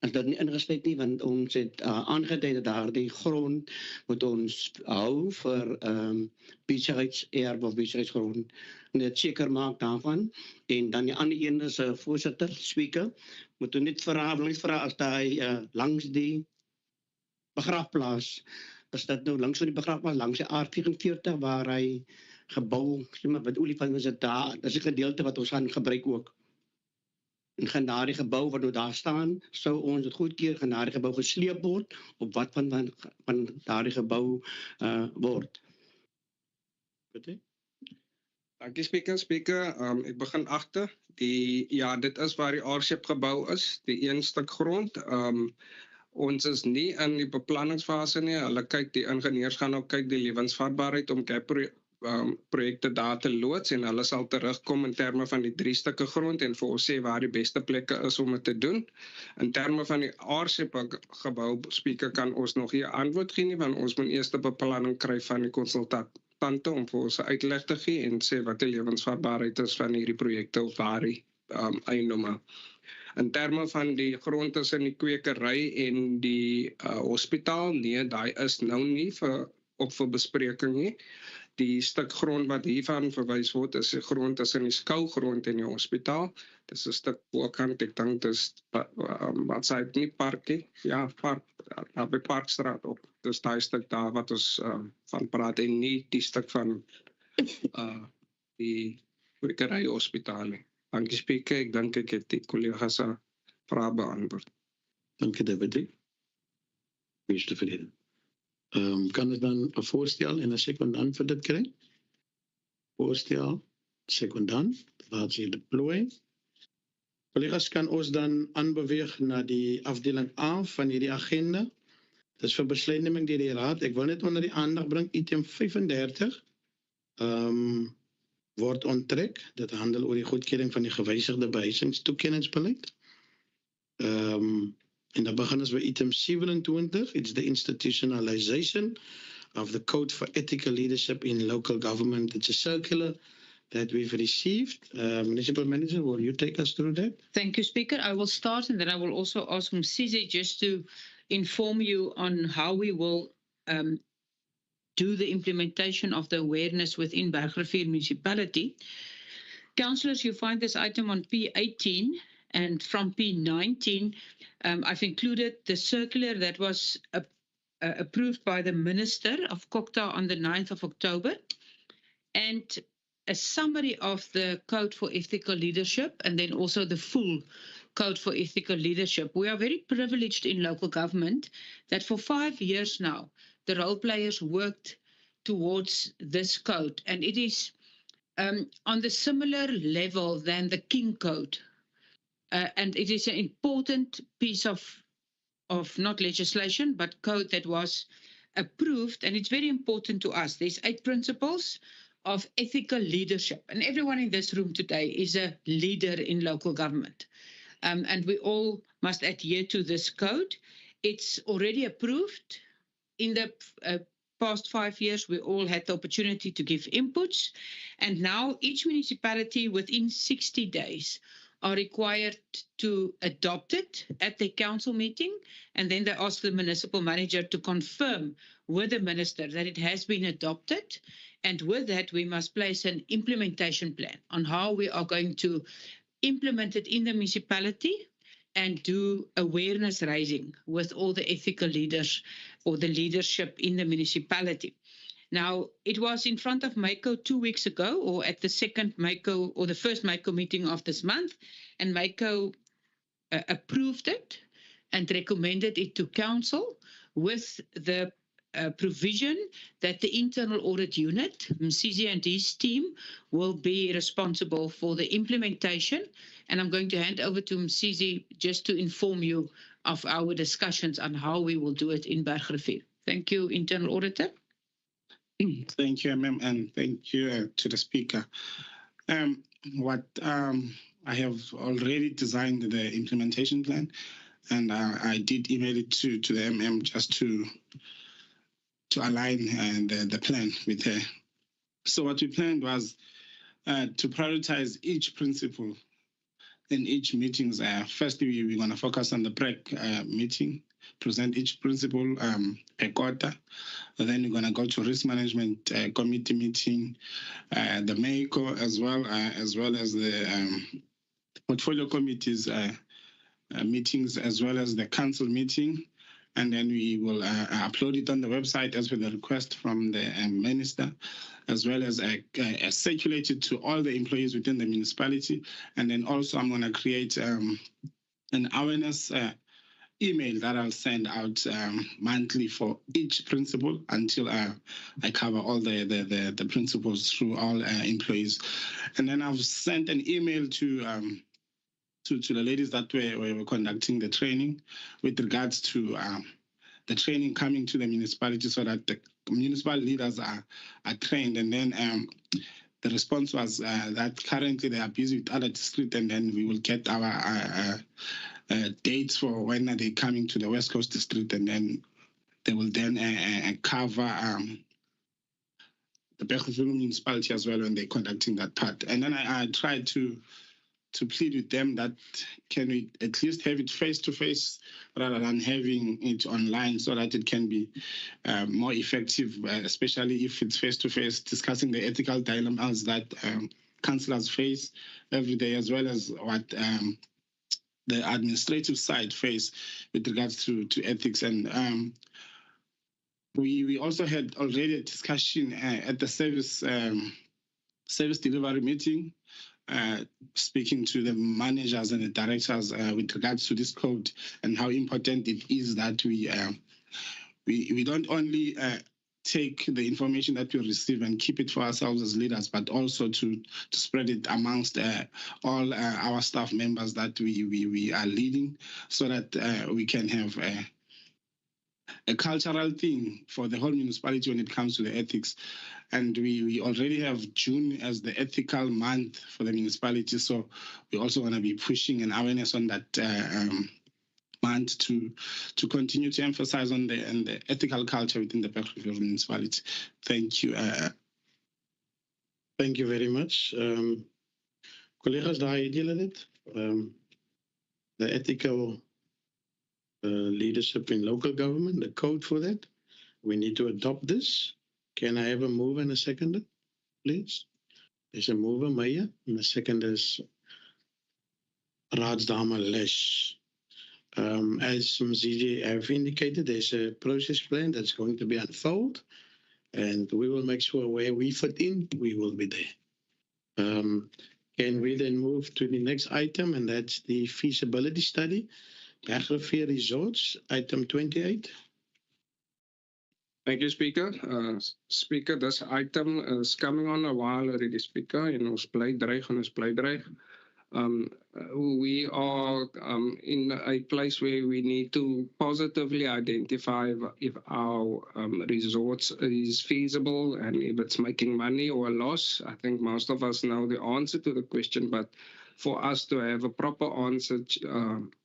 is dit nie ingesluit nie, want ons het aangedui dat daardie grond moet ons hou vir besigheidserf of besigheidsgrond. Net seker maak daarvan. En dan die ander een is voorsitter, speaker, moet u net vra as daai langs die begrafplaas, is dit nou langs van die begrafplaas, langs die R44 waar hy gebou, sê maar met olifant is dit daar, dis 'n gedeelte wat ons gaan gebruik ook. En gaan daardie gebou wat nou daar staan, sou ons dit goedkeur, gaan daardie gebou gesleep word, op wat van daardie gebou word. Dankie, Speaker. Ek begin agter. Dit is waar die R-shape gebou is, die 1 stuk grond. Ons is nie in die beplanningsfase nie. Hulle kyk, die ingenieurs gaan ook kyk die lewensvatbaarheid om projekte daar te loods en hulle sal terugkom in terme van die 3 stukke grond en vir ons sê waar die beste plekke is om dit te doen. In terme van die R-shape gebou, Speaker, kan ons nog nie antwoord gee nie, want ons moet eers 'n beplanning kry van die konsultante om vir ons 'n uitleg te gee en sê wat die lewensvatbaarheid is van hierdie projekte op daardie eiendomme. In terme van die grond tussen die kwekery en die hospitaal, nee, daai is nou nie op vir bespreking nie. Die stuk grond wat hiervan verwys word is die grond tussen die skougrond en die hospitaal. Dis 'n stuk bokant, ek dink dis wat sê dit nie parkie, ja, park, daar by Parkstraat op. Dis daai stuk daar wat ons van praat en nie die stuk van die kwekery hospitaal nie. Dankie, Speaker. Ek dink ek het die kollega se vrae beantwoord. Dankie, Deputy. Wie is tevreden? Kan ik dan een voorstel en een secondant voor dit krijgen? Voorstel, secondant, laat je deploy. Collega's, kan ons dan aanbeweeg naar die afdeling A van die agenda. Dat is voor besluitneming door de raad. Ik wil net onder die aandacht brengen, item 35 wordt onttrek. Dat handelt over die goedkeuring van die gewijzigde behuisingstoekenningsbeleid. En dan beginnen we bij item 27. It's the institutionalization of the Code for Ethical Leadership in Local Government. It's a circular that we've received. Municipal Manager, will you take us through that? Thank you, Speaker. I will start and then I will also ask Msize just to inform you on how we will do the implementation of the awareness within Bergrivier Municipality. Councillors, you find this item on P18 and from P19, I've included the circular that was approved by the Minister of COCTA on the 9th of October and a summary of the Code for Ethical Leadership and then also the full Code for Ethical Leadership. We are very privileged in local government that for 5 years now, the role players worked towards this code, and it is on the similar level than the King Code. And it is an important piece of not legislation, but code that was approved, and it's very important to us. There's 8 principles of ethical leadership, and everyone in this room today is a leader in local government. And we all must adhere to this code. It's already approved. In the past 5 years, we all had the opportunity to give inputs. And now each municipality within 60 days are required to adopt it at their council meeting, and then they ask the municipal manager to confirm with the minister that it has been adopted. And with that, we must place an implementation plan on how we are going to implement it in the municipality and do awareness raising with all the ethical leaders or the leadership in the municipality. Now, it was in front of MACO 2 weeks ago, or at the second MACO or the first MACO meeting of this month, and MACO approved it and recommended it to council with the provision that the internal audit unit, Msizi and his team, will be responsible for the implementation. And I'm going to hand over to Msizi just to inform you of our discussions on how we will do it in Bergrivier. Thank you, Internal Auditor. Thank you, ma'am, and thank you to the speaker. I have already designed the implementation plan, and I did email it to the MM just to align the plan with her. So what we planned was to prioritize each principle in each meetings. Firstly, we're going to focus on the PREC meeting, present each principle a quarter. And then we're going to go to risk management committee meeting, the MACO as well as the portfolio committees meetings, as well as the council meeting. And then we will upload it on the website as per the request from the minister, as well as circulate it to all the employees within the municipality. And then also I'm going to create an awareness email that I'll send out monthly for each principle until I cover all the principles through all employees. And then I've sent an email to the ladies that were conducting the training with regards to the training coming to the municipality, so that the municipal leaders are trained. And then the response was that currently they are busy with other districts, and then we will get our dates for when are they coming to the West Coast district, and then they will then cover the Bergrivier municipality as well when they're conducting that part. And then I tried to plead with them that can we at least have it face-to-face rather than having it online, so that it can be more effective, especially if it's face-to-face, discussing the ethical dilemmas that councillors face every day, as well as what the administrative side face with regards to ethics. And we also had already a discussion at the service delivery meeting, speaking to the managers and the directors with regards to this code and how important it is that we don't only take the information that we receive and keep it for ourselves as leaders, but also to spread it amongst all our staff members that we are leading, so that we can have a cultural thing for the whole municipality when it comes to the ethics. And we already have June as the ethical month for the municipality, so we also want to be pushing an awareness on that month to continue to emphasize on the ethical culture within the Bergrivier municipality. Thank you. Thank you very much. Collega's, daar het julle dit. The ethical leadership in local government, the code for that. We need to adopt this. Can I have a mover and a seconder, please? There's a mover, Maya, and the seconder is Raadsdame Lesh. As Mzizi have indicated, there's a process plan that's going to be unfolded, and we will make sure where we fit in, we will be there. Can we then move to the next item, and that's the feasibility study, Bergrivier Resorts, item 28. Thank you, Speaker. Speaker, this item is coming on a while already, Speaker, en ons bly dreig. We are in a place where we need to positively identify if our resorts is feasible and if it's making money or a loss. I think most of us know the answer to the question, but for us to have a proper answer,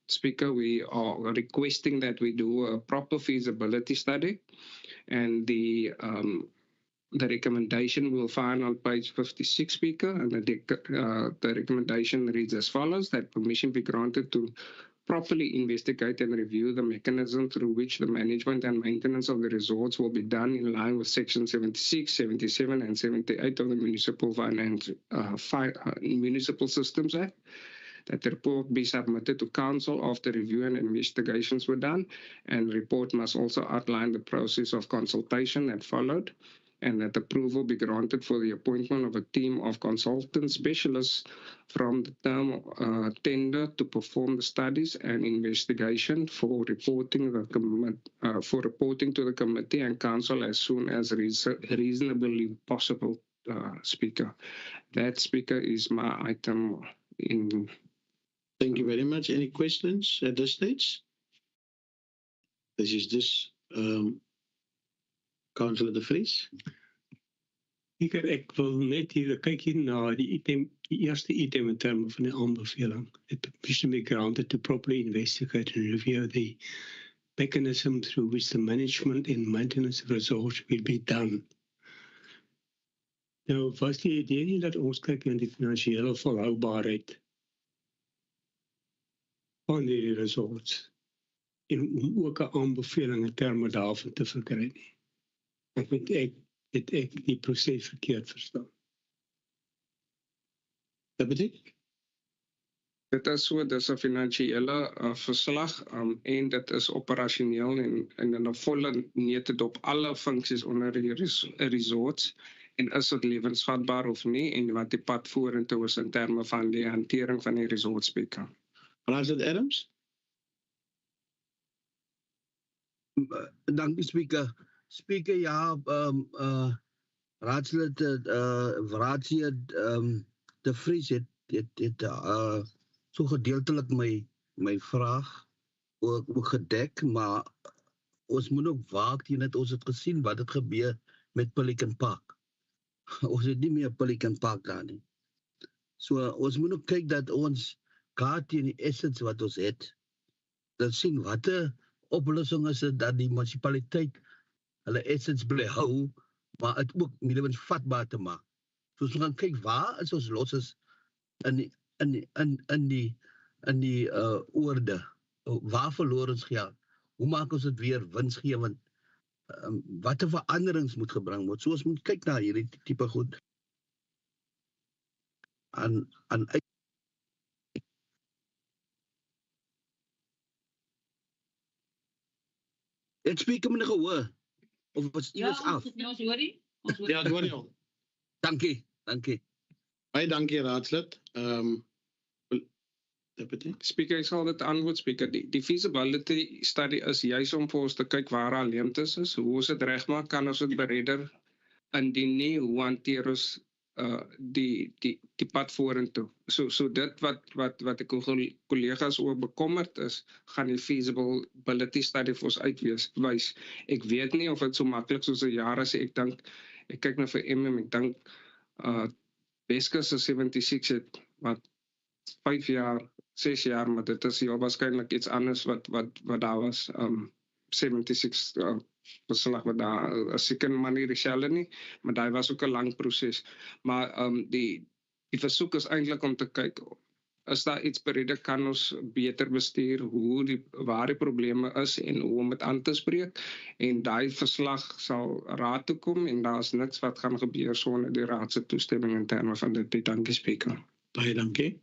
Speaker, we are requesting that we do a proper feasibility study. And the The recommendation we'll find on page 56, Speaker, and the recommendation reads as follows: that permission be granted to properly investigate and review the mechanism through which the management and maintenance of the resorts will be done in line with Section 76, 77, and 78 of the Municipal Systems Act. That the report be submitted to Council after review and investigations were done, and the report must also outline the process of consultation that followed, and that approval be granted for the appointment of a team of consultant specialists from the term tender to perform the studies and investigation for reporting to the committee and council as soon as reasonably possible, Speaker. That, Speaker, is my item in. Thank you very much. Any questions at this stage? This is Councillor De Vries. Ek wil net hier kyk hier na die eerste item in terme van die aanbeveling. The permission be granted to properly investigate and review the mechanism through which the management and maintenance of resorts will be done. Nou, was die idee nie dat ons kyk na die finansiële volhoubaarheid van die resorts en om ook 'n aanbeveling in terme daarvan te verkry nie. Ek weet ek die proses verkeerd verstaan. Wat beteken? Dit is so, dis 'n finansiële verslag en dit is operasioneel en in 'n volle neutedop alle funksies onder die resorts en is dit lewensvatbaar of nie en wat die pad vorentoe is in terme van die hantering van die resort, Speaker. Raadslid Adams? Dankie, Speaker. Speaker, ja, raadslid De Vries het so gedeeltelik my vraag ook gedek, maar ons moet ook waak teen dit. Ons het gesien wat het gebeur met Pelican Park. Ons het nie meer Pelican Park daar nie. So ons moet ook kyk dat ons kaart teen die assets wat ons het, dat sien wat 'n oplossing is dit dat die munisipaliteit hulle assets bly hou, maar het ook lewensvatbaar te maak. So ons gaan kyk waar is ons losses in die oorde. Waar verloor ons geld? Hoe maak ons dit weer winsgewend? Watter veranderings moet gebring word? So ons moet kyk na hierdie tipe goed. Het Speaker my gehoor? Of was iewers af? Ons hoor nie. Ja, hoor jy al. Dankie. Baie dankie, raadslid. Speaker, ek sal dit antwoord, Speaker. Die feasibility study is juis om vir ons te kyk waar daar leemtes is, hoe ons dit regmaak, kan ons dit beredder, indien nie, hoe hanteer ons die pad vorentoe. So dit wat ek collega's oor bekommerd is, gaan die feasibility study vir ons uitwys. Ek weet nie of dit so maklik soos 'n jaar is. Ek kyk na vir ek dink Weskus is 76 het wat 5 jaar, 6 jaar, maar dit is heel waarskynlik iets anders wat daar was. 76 verslag wat daar seker manier dieselfde nie, maar daai was ook 'n lang proses. Maar die versoek is eintlik om te kyk, is daar iets berede, kan ons beter bestuur, waar die probleme is en hoe om dit aan te spreek. En daai verslag sal raad toe kom en daar is niks wat gaan gebeur sonder die raad se toestemming in terme van dit. Dankie, Speaker. Baie dankie.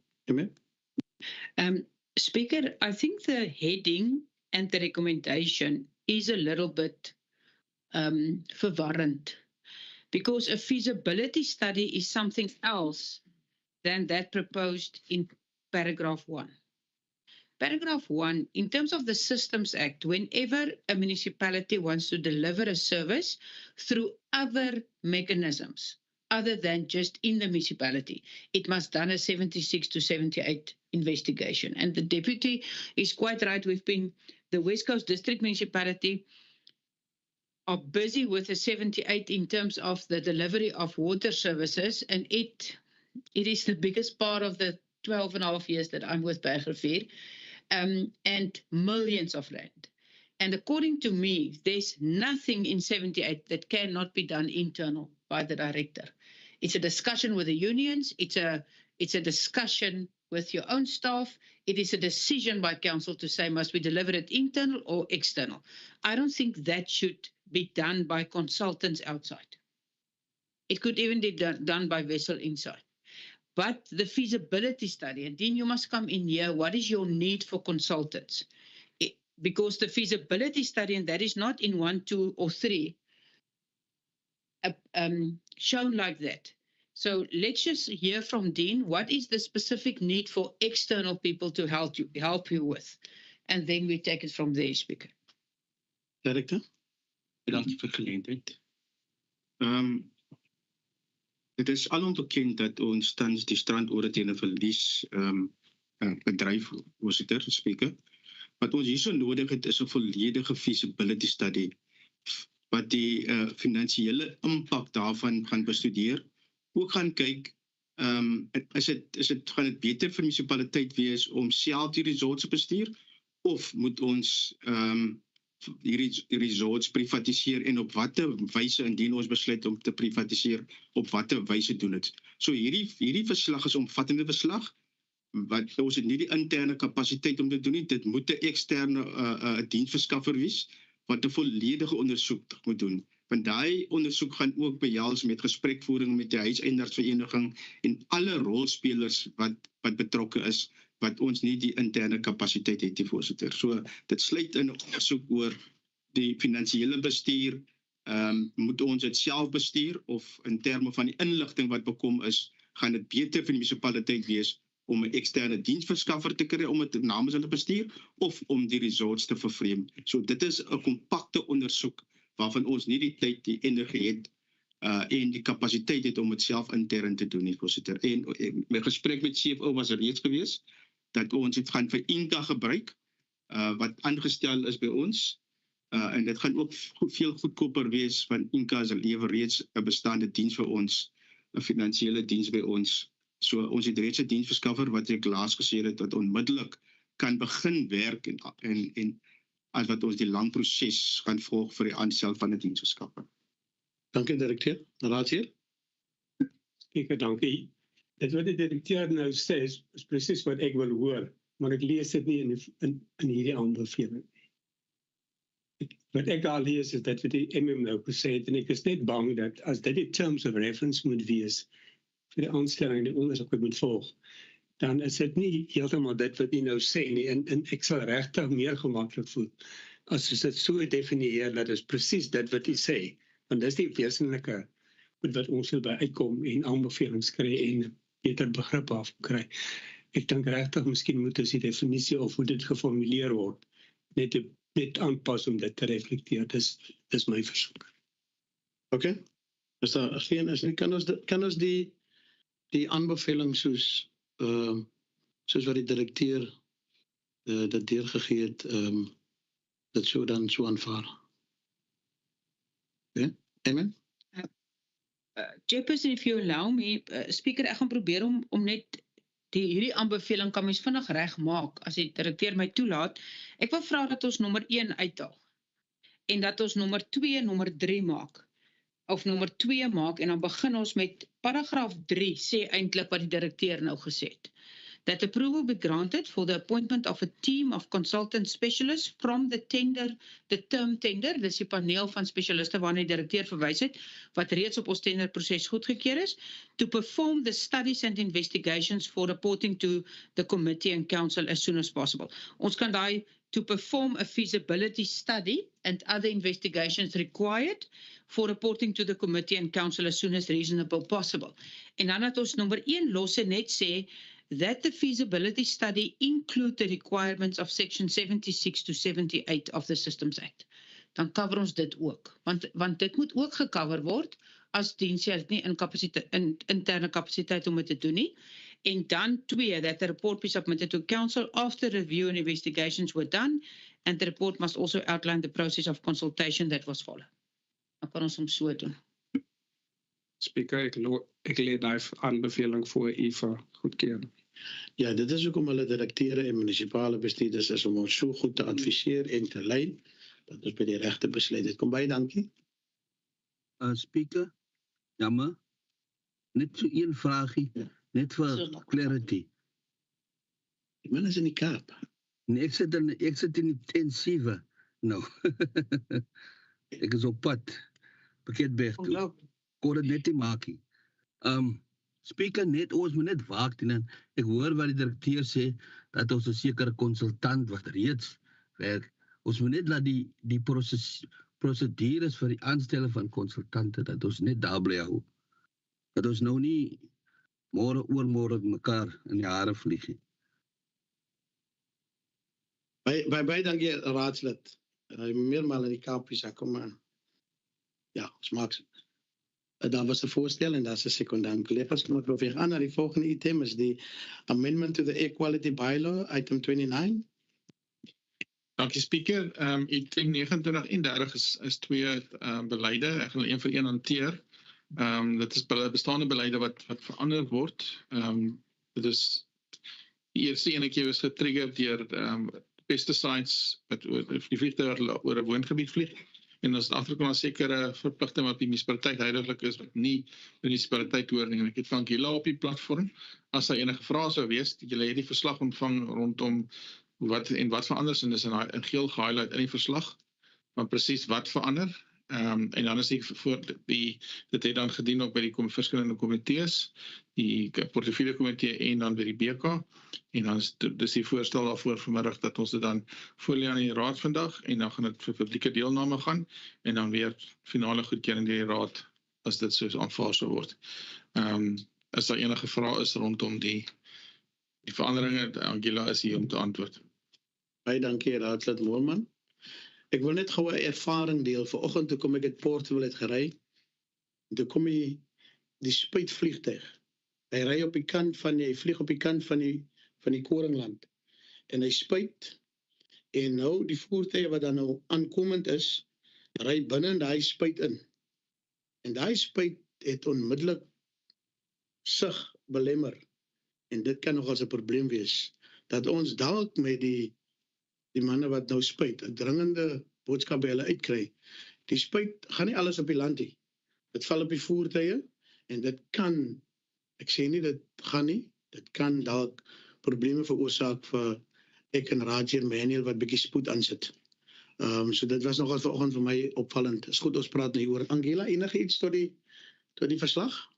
Speaker, I think the heading and the recommendation is a little bit verwarrend, because a feasibility study is something else than that proposed in paragraph 1. Paragraph 1, in terms of the Systems Act, whenever a municipality wants to deliver a service through other mechanisms, other than just in the municipality, it must done a 76 to 78 investigation. And the deputy is quite right. The West Coast District Municipality are busy with the 78 in terms of the delivery of water services, and it is the biggest part of the 12 and a half years that I'm with Bergrivier, and millions of rand. And according to me, there's nothing in 78 that cannot be done internal. by the director. It's a discussion with the unions. It's a discussion with your own staff. It is a decision by council to say, must we deliver it internal or external? I don't think that should be done by consultants outside. It could even be done by vessel inside. But the feasibility study, and then you must come in here, what is your need for consultants? Because the feasibility study, and that is not in 1, 2, or 3, shown like that. So let's just hear from Dean, what is the specific need for external people to help you with? And then we take it from there, Speaker. Director? Dankie vir geleentheid. Dit is alom bekend dat ons tans die strandore teen 'n verlies bedryf, voorsitter, Speaker. Wat ons hierso nodig het is 'n volledige feasibility study wat die finansiële impak daarvan gaan bestudeer. Ook gaan kyk, gaan dit beter vir munisipaliteit wees om self die resorts te bestuur of moet ons die resorts privatiseer en op watter wyse indien ons besluit om te privatiseer, op watter wyse doen dit. So hierdie verslag is 'n omvattende verslag, wat ons het nie die interne kapasiteit om te doen nie, dit moet 'n eksterne diensverskaffer wees, wat 'n volledige ondersoek moet doen. Want daai ondersoek gaan ook behels met gesprekvoering met die huiseienaarsvereniging en alle rolspelers wat betrokke is, wat ons nie die interne kapasiteit het, die voorsitter. So dit sluit in 'n ondersoek oor die finansiële bestuur, moet ons dit self bestuur of in terme van die inligting wat bekom is, gaan dit beter vir die munisipaliteit wees om 'n eksterne diensverskaffer te kry om dit namens hulle bestuur of om die resorts te vervreem. So dit is 'n kompakte ondersoek waarvan ons nie die tyd, die energie het en die kapasiteit het om dit self intern te doen nie, voorsitter. En my gesprek met CFO was reeds gewees dat ons dit gaan vir Inka gebruik wat aangestel is by ons en dit gaan ook veel goedkoper wees want Inka lewer reeds 'n bestaande diens vir ons, 'n finansiële diens by ons. So ons het reeds 'n diensverskaffer wat ek laas gesê het wat onmiddellik kan begin werk en as wat ons die lang proses gaan volg vir die aanstel van 'n diensverskaffer. Dankie directeur. Raadsheer? Speaker, dankie. Dit wat die directeur nou sê is presies wat ek wil hoor, maar ek lees dit nie in hierdie aanbeveling. Wat ek al lees is dat wat die MM nou gesê het en ek is net bang dat as dit die terms of reference moet wees vir die aanstelling en die ondersoek wat moet volg, dan is dit nie heeltemal dit wat jy nou sê nie, en ek sal regtig meer gemaklik voel as ons dit so definieer dat is presies dit wat jy sê, want dis die wesenlike wat ons wil by uitkom en aanbevelings kry en beter begrip afkry. Ek dink regtig miskien moet ons die definisie of hoe dit geformuleer word net aanpas om dit te reflekteer. Dis my versoek. Okay. Is daar geen kan ons die aanbeveling soos wat die directeur dit deurgegee het, dit so dan so aanvaar. Ja, Amen. Chairperson, if you allow me, Speaker, ek gaan probeer om net hierdie aanbeveling kan mens vinnig reg maak, as die directeur my toelaat. Ek wil vra dat ons nommer 1 uithaal, en dat ons nommer 2, nommer 3 maak, of nommer 2 maak, en dan begin ons met paragraaf 3, sê eintlik wat die directeur nou gesê het. That approval be granted for the appointment of a team of consultant specialists from the term tender, dis die paneel van spesialiste waarna die directeur verwys het, wat reeds op ons tenderproses goedgekeur is, to perform the studies and investigations for reporting to the committee and council as soon as possible. Ons kan daai to perform a feasibility study and other investigations required for reporting to the committee and council as soon as reasonable possible. En dan het ons nommer 1 los en net sê that the feasibility study include the requirements of section 76 to 78 of the Systems Act. Dan cover ons dit ook, want dit moet ook gecover word as dienste het nie in interne kapasiteit om dit te doen nie. En dan 2, that the report be submitted to council after review and investigations were done, and the report must also outline the process of consultation that was followed. Dan kan ons hom so doen. Speaker, ek lê daai aanbeveling voor u vir goedkeuring. Ja, dit is ook om hulle direkteure en munisipale bestuurders is om ons so goed te adviseer en te lei, dat ons by die regte besluit het. Kom baie dankie. Speaker, Jammer. Net so een vraagie, net vir clarity. Die man is in die Kaap. Nee, ek sit in die intensieve. Nou, ek is op pad. Pakketberg toe. Kon dit net nie maak nie. Speaker, ons moet net waak en ek hoor wat die direkteur sê, dat ons 'n sekere konsultant wat reeds werk, ons moet net laat die prosedures vir die aanstelling van konsultante, dat ons net daar bly hou. Dat ons nou nie oormôre mekaar in die hare vlieg nie. Baie dankie, raadslid. Meermaal in die Kaap is, kom maar. Ja, ons maak so. Daar was 'n voorstel en daar's 'n sekondant. Collega's, kom ek weer aan na die volgende item, is die amendment to the Equality Bylaw, item 29. Dankie Speaker. Item 29 is twee beleide. Ek gaan een vir een hanteer. Dit is bestaande beleide wat verander word. Dit is die eerste ene keer is getrigger deur pesticides wat die vliegtuig oor 'n woongebied vlieg. En as Afrika na sekere verpligting wat die munisipaliteit huidiglik is wat nie die munisipaliteit hoor nie. En ek het van Angela op die platform, as daar enige vrae sou wees, julle het die verslag ontvang rondom wat verander, en dis in geel gehighlight in die verslag, van presies wat verander. En dan is dit het dan gedien ook by die verskillende komitees, die portefeulje komitee en dan by die BK. En dan is die voorstel daarvoor vanmiddag dat ons dit dan voorlê aan die raad vandag en dan gaan dit vir publieke deelname gaan en dan weer finale goedkeuring deur die raad as dit soos aanvaar sou word. As daar enige vrae is rondom die veranderinge, Angela is hier om te antwoord. Baie dankie, raadslid Moorman. Ek wil net gou 'n ervaring deel. Vanoggend toe kom ek uit Portugal uit gery. Toe kom die spuitvliegtuig. Hy ry op die kant hy vlieg op die kant van die koringland. En hy spuit. En nou die voertuie wat dan nou aankomend is, ry binne in daai spuit in. En daai spuit het onmiddellik sig belemmer. En dit kan nog as 'n probleem wees. Dat ons dalk met die manne wat nou spuit, 'n dringende boodskap by hulle uitkry. Die spuit gaan nie alles op die land nie. Dit val op die voertuie en dit kan, ek sê nie dit gaan nie, dit kan dalk probleme veroorsaak vir ek en Raadheer Manuel wat bietjie spoed aansit. So dit was nogal vanoggend vir my opvallend. Is goed, ons praat nou hieroor. Angela, enige iets tot die verslag?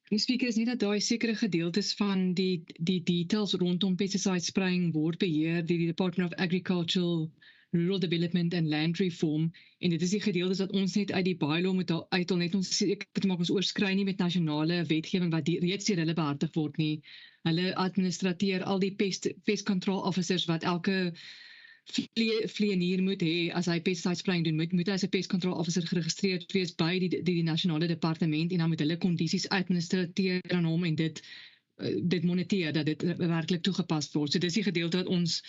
Die speaker is nie dat daai sekere gedeeltes van die details rondom pesticide spraying word beheer deur die Department of Agricultural, Rural Development and Land Reform, en dit is die gedeeltes dat ons net uit die bylaw moet uithaal, net ons seker te maak ons oorskry nie met nasionale wetgewing wat reeds deur hulle behartig word nie. Hulle administrateer al die pest control officers wat elke vleenier moet hê as hy pesticide spraying doen, moet hy as 'n pest control officer geregistreerd wees by die nasionale departement en dan moet hulle kondisies administreer aan hom en dit moniteer dat dit werklik toegepas word. So dis die gedeelte wat ons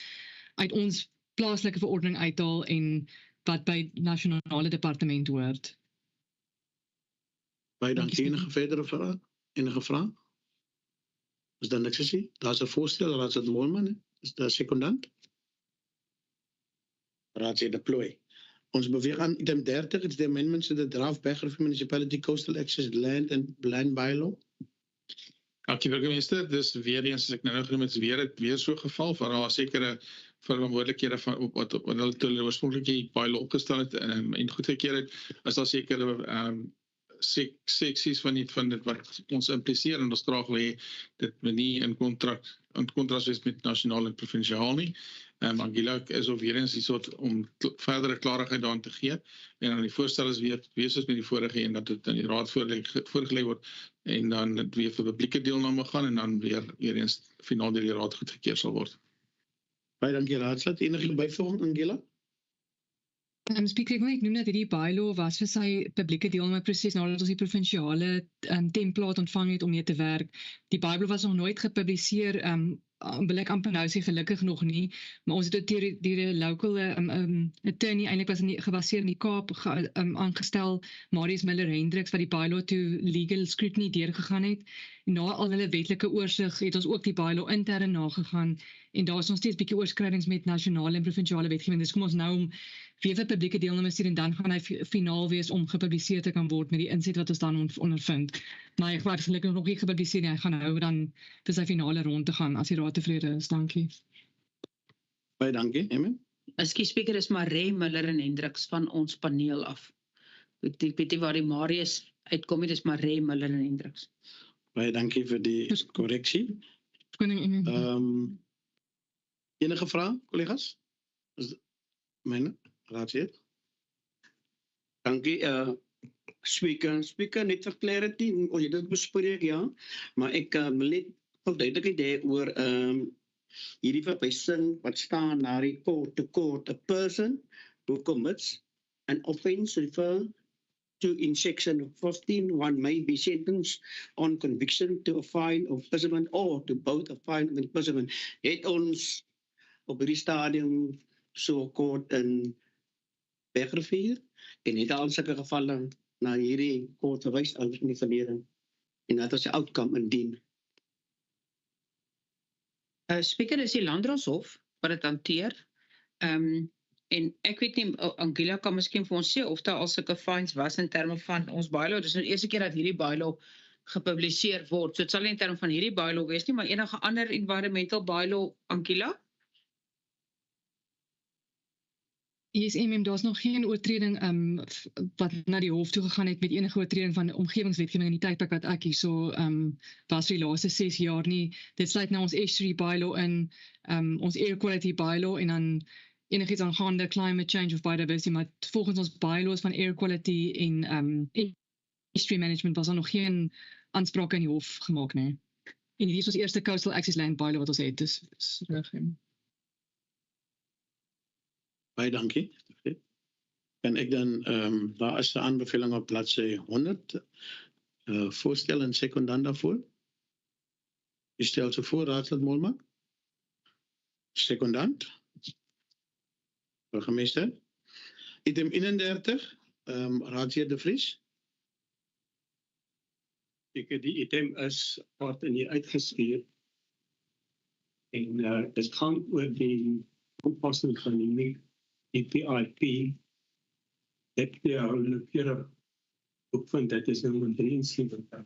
uit ons plaaslike verordening uithaal en wat by nasionale departement hoort. Baie dankie. Enige verdere vrae? Enige vrae? Is daar niks gesê? Daar's 'n voorstel, Raadslid Moorman, is daar sekondant? Raadslid deploy. Ons beweeg aan item 30, it's the amendments to the draft Bergrivier Municipality Coastal Access Land and Land Bylaw. Dankie burgemeester, dis weer eens, as ek nou genoem het, weer so geval, van daar sekere verantwoordelikhede van wat hulle oorspronklik die bylaw opgestel het en goedgekeur het, as daar sekere seksies van dit wat ons impliseer en ons graag wil hê, dit moet nie in kontras wees met nasionaal en provinsiaal nie. Angela is ook weer eens die soort om verdere klarigheid daarin te gee en dan die voorstel is weer soos met die vorige en dat dit in die raad voorgelê word en dan dit weer vir publieke deelname gaan en dan weer eens finaal deur die raad goedgekeur sal word. Baie dankie raadslid. Enige byvoeging, Angela? Speaker, ek wil net noem dat hierdie bylaw was vir sy publieke deelname proses nadat ons die provinsiale template ontvang het om mee te werk. Die bylaw was nog nooit gepubliseer, wil ek amper nou sê gelukkig nog nie, maar ons het deur die local attorney eintlik was gebaseer in die Kaap aangestel, Marius Miller Hendricks, wat die bylaw toe legal scrutiny deurgegaan het En na al hulle wetlike oorsig het ons ook die bylaw intern nagegaan en daar is nog steeds bietjie oorskridings met nasionale en provinsiale wetgewing. Dis kom ons nou om weer vir publieke deelname stuur en dan gaan hy finaal wees om gepubliseer te kan word met die inset wat ons dan ondervind. Maar hy het gelukkig nog nie gepubliseer nie. Hy gaan nou dan vir sy finale rond te gaan as die raad tevrede is. Dankie. Baie dankie, Emma. Ekskuus spreker is Maree Miller en Hendriks van ons paneel af. Ek weet nie waar die Marius uitkom nie, dis Maree Miller en Hendriks. Baie dankie vir die korreksie. Enige vrae, kollegas? Myne, raadslid. Dankie, speaker, net vir clarity, ons het dit bespreek, ja, maar ek wil net verduidelik hê oor hierdie verwysing wat staan na die court, a person who commits an offence referred to in section 15, one may be sentenced on conviction to a fine of imprisonment or to both a fine of imprisonment. Het ons op hierdie stadium so kort in weggevier en het al sulke gevalle na hierdie kort verwys in die verlede. En dat was die outcome indien. Speaker is die Landdroshof wat dit hanteer. En ek weet nie, Angela kan miskien vir ons sê of daar al sulke fines was in terme van ons bylaw. Dis nou die eerste keer dat hierdie bylaw gepubliseer word. So dit sal nie in terme van hierdie bylaw wees nie, maar enige ander environmental bylaw, Angela? Yes, daar's nog geen oortreding wat na die hof toe gegaan het met enige oortreding van omgewingswetgewing in die tydperk wat ek hier so was vir die laaste 6 jaar nie. Dit sluit nou ons estuary bylaw in, ons air quality bylaw en dan enigiets aangaande climate change of biodiversity, maar volgens ons bylaws van air quality en estuary management was daar nog geen aansprake in die hof gemaak nie. En hierdie is ons eerste coastal access land bylaw wat ons het, dis reg. Baie dankie. En ek dan, daar is 'n aanbeveling op bladsy 100, voorstel en sekondant daarvoor. U stel se voor, raadslid Molman. Sekondant. Burgemeester. Item 31, raadslid De Vries. Die item is part in die uitgestuur. En dit gaan oor die toepassing van die PIP, ek hulle kere opvind, dit is nou 73,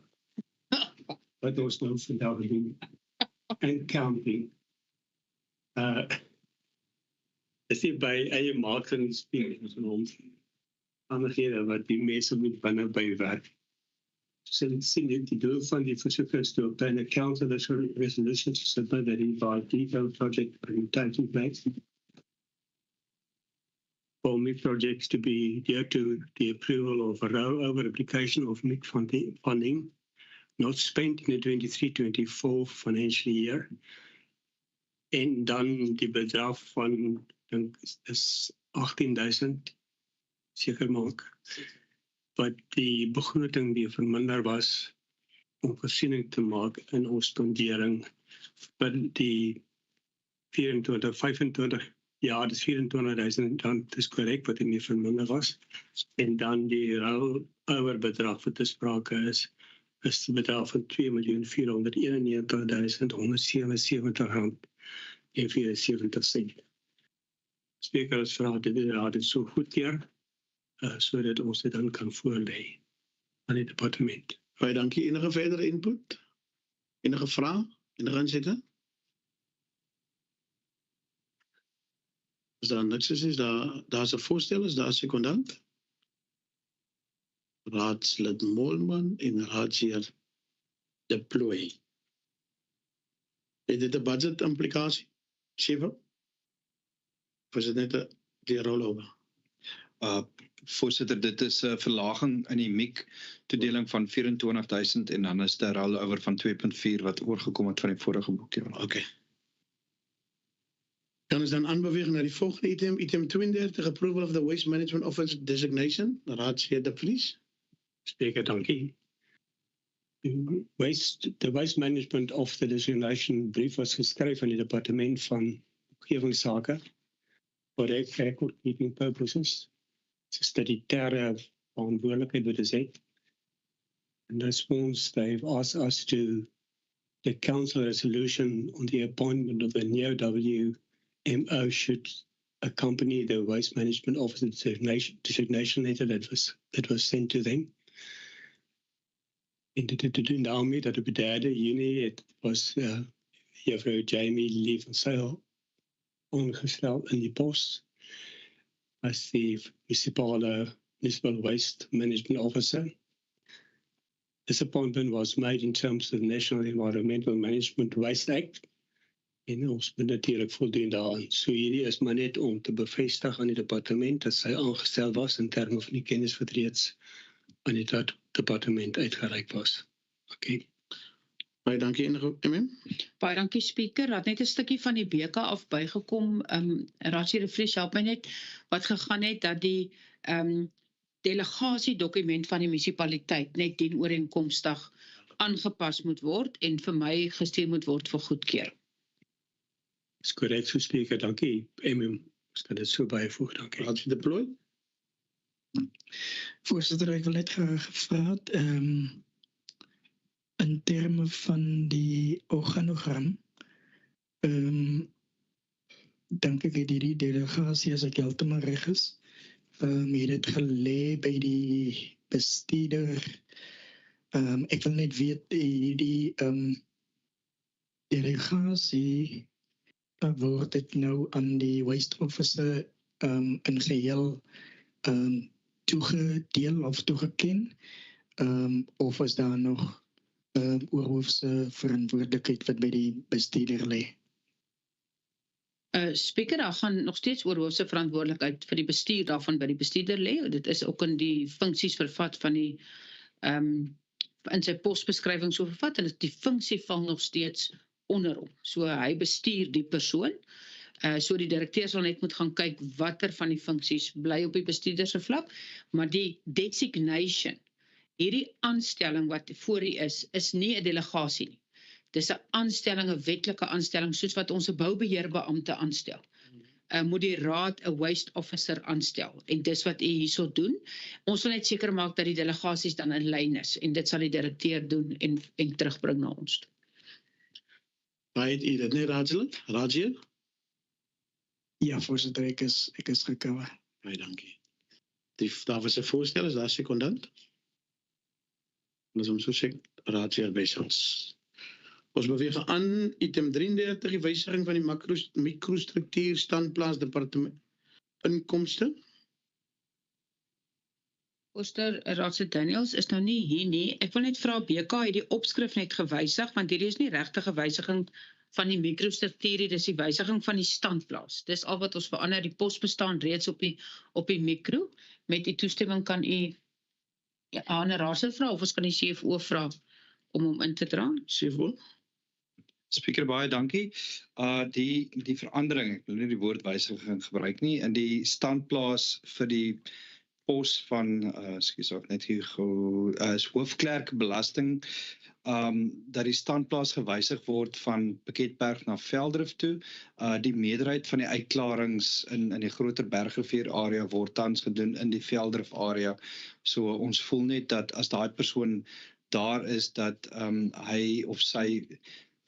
wat ons nou vandag doen, en counting. Is nie by eie making speel, ons ons aanhede wat die mense moet binne by werk. So sien die doel van die versoek is to obtain a council resolution to submit that involve detailed project orientation plans. For MIC projects to be due to the approval of a rollover application of MIC funding not spent in the 23-24 financial year. En dan die bedrag van, dink is 18.000 seker maak, wat die begroting die verminder was om voorsiening te maak in ons spendering vir die 24-25 ja, dis 24.000 rand, dis korrek wat in die verminder was. En dan die rollover bedrag wat te sprake is die bedrag van 2.491.177 rand en 74 sent. Speaker is vraag dat die raad dit so goedkeur, sodat ons dit dan kan voorlei aan die departement. Baie dankie. Enige verdere input? Enige vraag? Enige insitte? As daar niks is, daar's 'n voorstel, is daar 'n sekondant? Raadslid Molman en raadslid Deploy. Het dit 'n budget implikasie? Sewe? Of is dit net die rollover? Voorsitter, dit is 'n verlaging in die MIC toedeling van 24.000 en dan is daar rollover van 2.4 wat oorgekom het van die vorige boekjaar. Okay. Dan is dan aanbeweging na die volgende item, item 32, approval of the Waste Management Office designation, raadslid De Vries. Spreker, dankie. The Waste Management of the designation brief was geskryf aan die departement van omgewingsake for record keeping purposes. Statutêre verantwoordelikheid wat is het. In response, they've asked us to the council resolution on the appointment of the new WMO should accompany the waste management officer designation letter that was sent to them. In daarmee dat op die 3de Junie het was juffrou Jamie Lee van Sail ongestel in die pos as die municipal waste management officer. This appointment was made in terms of the National Environmental Management Waste Act en ons moet natuurlijk voldoen daaraan. So hierdie is maar net om te bevestig aan die departement dat sy aangestel was in terme van die kennis wat reeds aan die departement uitgereik was. Okay. Baie dankie enige Baie dankie speaker. Had net 'n stukkie van die BK af bygekom. Ratsie Refresh help my net wat gegaan het dat die delegasiedokument van die munisipaliteit net dienooreenkomstig aangepas moet word en vir my gestuur moet word vir goedkeur. Dis korrek so speaker. Dankie. Ons kan dit so byvoeg. Dankie. Ratsie deploy. Voorzitter, ek wil net gevra het, in terme van die organogram, dink ek het hierdie delegasie, as ek heeltemal reg is, het dit gelê by die bestuurder. Ek wil net weet, die delegasie, word dit nou aan die waste officer in geheel toegedeel of toegeken, of is daar nog oorhoofse verantwoordelikheid wat by die bestuurder lê? Speaker, daar gaan nog steeds oorhoofse verantwoordelikheid vir die bestuur daarvan by die bestuurder lê. Dit is ook in die funksies vervat van die in sy posbeskrywing so vervat en die funksie val nog steeds onder hom. So hy bestuur die persoon. So die direkteur sal net moet gaan kyk watter van die funksies bly op die bestuurder se vlak, maar die designation, hierdie aanstelling wat voor u is nie 'n delegasie nie. Dis 'n aanstelling, 'n wetlike aanstelling soos wat ons 'n boubeheerbeampte aanstel. Moet die raad 'n waste officer aanstel en dis wat u hierso doen. Ons wil net seker maak dat die delegasies dan in lyn is en dit sal die direkteur doen en terugbring na ons. Baie het u dit nie Raadsel? Ja, voorzitter, ek is gekomen. Baie dankie. Daar was 'n voorstel, is daar sekondant? Ons om so sê, Raadsheer Wessels. Ons beweeg aan item 33, die wysiging van die mikrostruktuur standplaas departement inkomste. Voorsteur Raadslid Daniels is nou nie hier nie. Ek wil net vra BK het die opskrif net gewysig, want hierdie is nie regtige wysiging van die mikrostruktuur, dis die wysiging van die standplaas. Dis al wat ons verander, die pos bestaan reeds op die mikro. Met die toestemming kan u aan 'n raadslid vra of ons kan die CFO vra om hom in te dra. CFO. Speaker, baie dankie. Die verandering, ek wil nie die woord wysiging gebruik nie, in die standplaas vir die pos van, net hier is hoofklerk belasting, dat die standplaas gewysig word van Piketberg na Veldrif toe. Die meerderheid van die uitklarings in die groter Bergrivier area word tans gedoen in die Veldrif area. So ons voel net dat as daai persoon daar is, dat hy of sy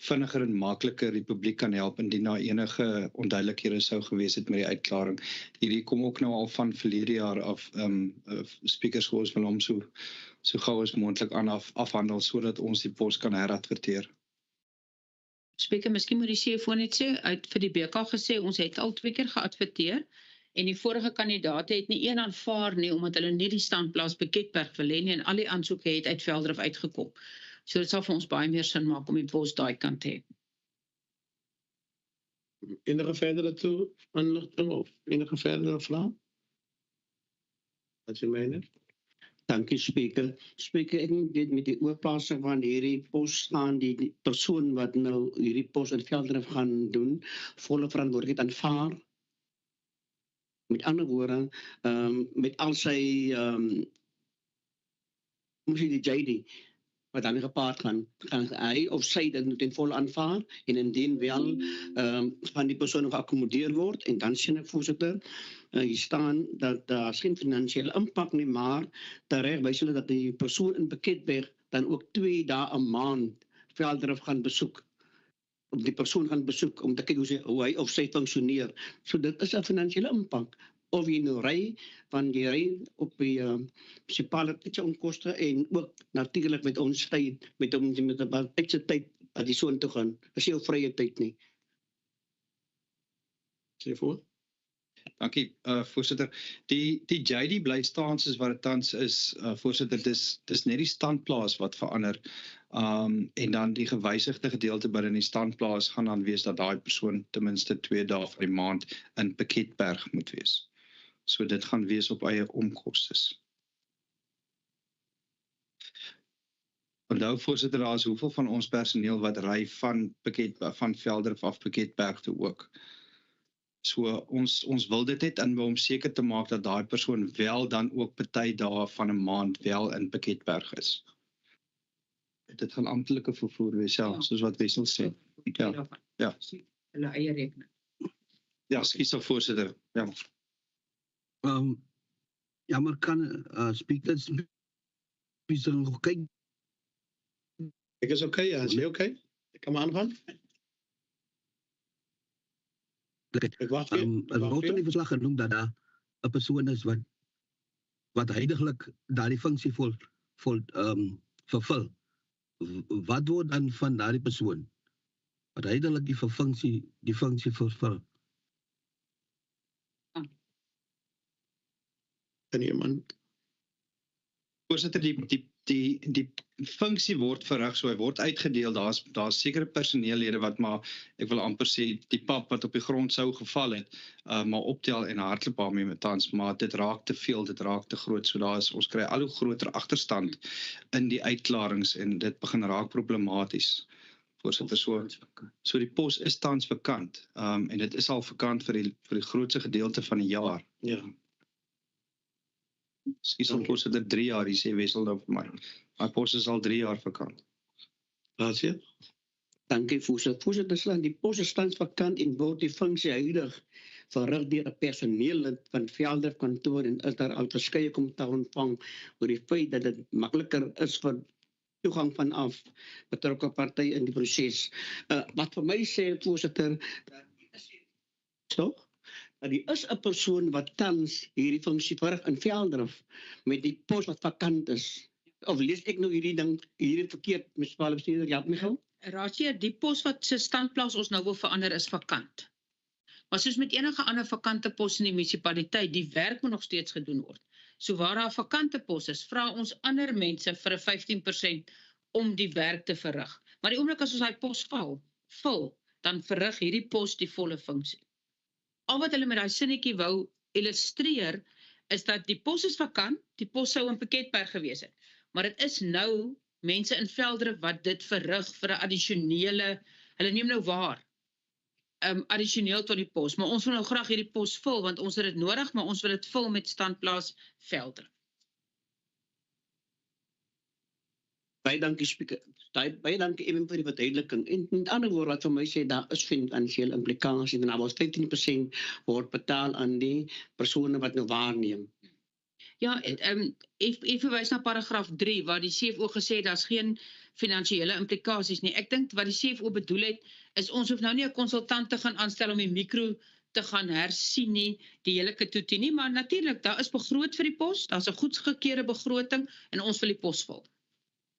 vinniger en makliker die publiek kan help indien daar enige onduidelikhede sou gewees het met die uitklaring. Hierdie kom ook nou al van verlede jaar af, speakers wil hom so gou as moontlik afhandel sodat ons die pos kan heradverteer. Speaker, miskien moet die CFO net sê, uit vir die BK gesê, ons het al 2 keer geadverteer en die vorige kandidaate het nie een aanvaar nie, omdat hulle nie die standplaas Piketberg wil hê nie en al die aansoeke het uit Veldrif uitgekom. So dit sal vir ons baie meer sin maak om die pos daai kant te hê. Enige verdere inligting of enige verdere vrae? Wat jy meen? Dankie, Speaker. Speaker, ek weet met die oorplasing van hierdie pos gaan die persoon wat nou hierdie pos in Veldrif gaan doen, volle verantwoordelikheid aanvaar. Met ander woorde, met al sy die JD wat daarmee gepaard gaan hy of sy dit moet ten volle aanvaar en indien wel gaan die persoon geakkommodeer word en dan sien ek voorsitter hier staan dat daar geen finansiële impak nie, maar terecht wys hulle dat die persoon in Piketberg dan ook 2 dae 'n maand Velddrif gaan besoek, om die persoon gaan besoek, om te kyk hoe hy of sy funksioneer. So dit is 'n finansiële impak. Of jy nou ry, van jy ry op die munisipale onkoste en ook natuurlik met ons tyd, met 'n tydse tyd dat jy so intoe gaan. Is jou vrye tyd nie. Sê voor. Dankie, voorsitter. Die JD bly staan soos wat dit tans is, voorsitter, dis net die standplaas wat verander. En dan die gewysigde gedeelte binne die standplaas gaan dan wees dat daai persoon ten minste 2 dae van die maand in Piketberg moet wees. So dit gaan wees op eie omkostes. Onthou voorsitter, daar is hoeveel van ons personeel wat ry van Velddrif af Piketberg toe ook. So ons wil dit net inbou om seker te maak dat daai persoon wel dan ook party dae van 'n maand wel in Piketberg is. Dit gaan amptelike vervoer wees self, soos wat Wessel sê. Ja. Hulle eie rekening. Ja, skus voorsitter. Ja. Ja, maar kan speakers nog kyk? Ek is okay, ja, is jy okay? Ek kan maar aangaan. Ek wag weer. Word in die verslag genoem dat daar 'n persoon is wat heidaglik daardie funksie vervul. Wat word dan van daardie persoon wat heidaglik die funksie vervul? Kan iemand? Voorsitter, die funksie word verrig, so hy word uitgedeel. Daar's sekere personeellede wat maar, ek wil amper sê, die pap wat op die grond sou geval het, maar optel en hardloop daarmee met tans, maar dit raak te veel, dit raak te groot, so ons kry al hoe groter agterstand in die uitklarings en dit begin raak problematies. Voorsitter, so die pos is tans vakant, en dit is al vakant vir die grootste gedeelte van die jaar. Ja. Skus voorsitter, 3 jaar, hier sê Wessel nou vir my. My pos is al 3 jaar vakant. Raadsheer? Dankie voorsitter. Voorsitter, die pos is tans vakant en word die funksie huidig verrig deur 'n personeellid van Velddrif kantoor en is daar al verskeie kommentaar ontvang oor die feit dat dit makliker is vir toegang vanaf betrokke partye in die proses. Wat vir my sê voorsitter, dat is 'n persoon wat tans hierdie funksie verrig in Velddrif met die pos wat vakant is. Of lees ek nou hierdie verkeerd, munisipale bestuurder, help my gou? Raadsheer, die pos wat se standplaas ons nou wil verander is vakant. Maar soos met enige ander vakante pos in die munisipaliteit, die werk moet nog steeds gedoen word. So waar daar 'n vakante pos is, vra ons ander mense vir 'n 15% om die werk te verrig. Maar die oomblik as ons daai pos vul, dan verrig hierdie pos die volle funksie. Al wat hulle met daai sinnetjie wou illustreer, is dat die pos is vakant, die pos sou in Piketberg gewees het. Maar dit is nou mense in Velddrif wat dit verrig vir 'n addisionele, hulle neem nou waar, addisioneel tot die pos. Maar ons wil nou graag hierdie pos vul, want ons het dit nodig, maar ons wil dit vul met standplaas Velddrif. Baie dankie speaker. Baie dankie even vir die verduideliking. En met ander woorde wat vir my sê, daar is finansiële implikasies en daar was 15% word betaal aan die persone wat nou waarneem. Ja, ek verwys na paragraaf 3 waar die CFO gesê het daar's geen finansiële implikasies nie. Ek dink wat die CFO bedoel het is ons hoef nou nie 'n konsultant te gaan aanstel om die mikro te gaan hersien nie, die hele katoetie nie, maar natuurlik daar is begroot vir die pos, daar's 'n goedgekeurde begroting en ons wil die pos vul.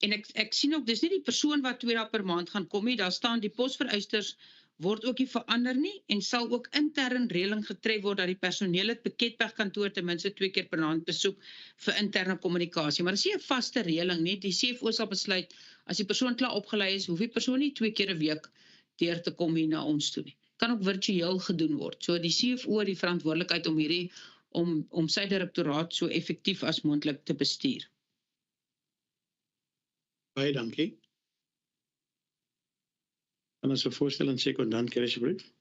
En ek sien ook, dis nie die persoon wat 2 dae per maand gaan kom nie, daar staan die posvereisters word ook nie verander nie en sal ook intern reëling getref word dat die personeel het Piketberg kantoor ten minste 2 keer per maand besoek vir interne kommunikasie. Maar dis nie 'n vaste reëling nie. Die CFO sal besluit as die persoon klaar opgelei is, hoef die persoon nie 2 keer 'n week deur te kom hier na ons toe nie. Kan ook virtueel gedoen word. So die CFO het die verantwoordelikheid om om sy direktoraat so effektief as moontlik te bestuur. Baie dankie. Kan ons 'n voorstel en sekondant kry asseblief?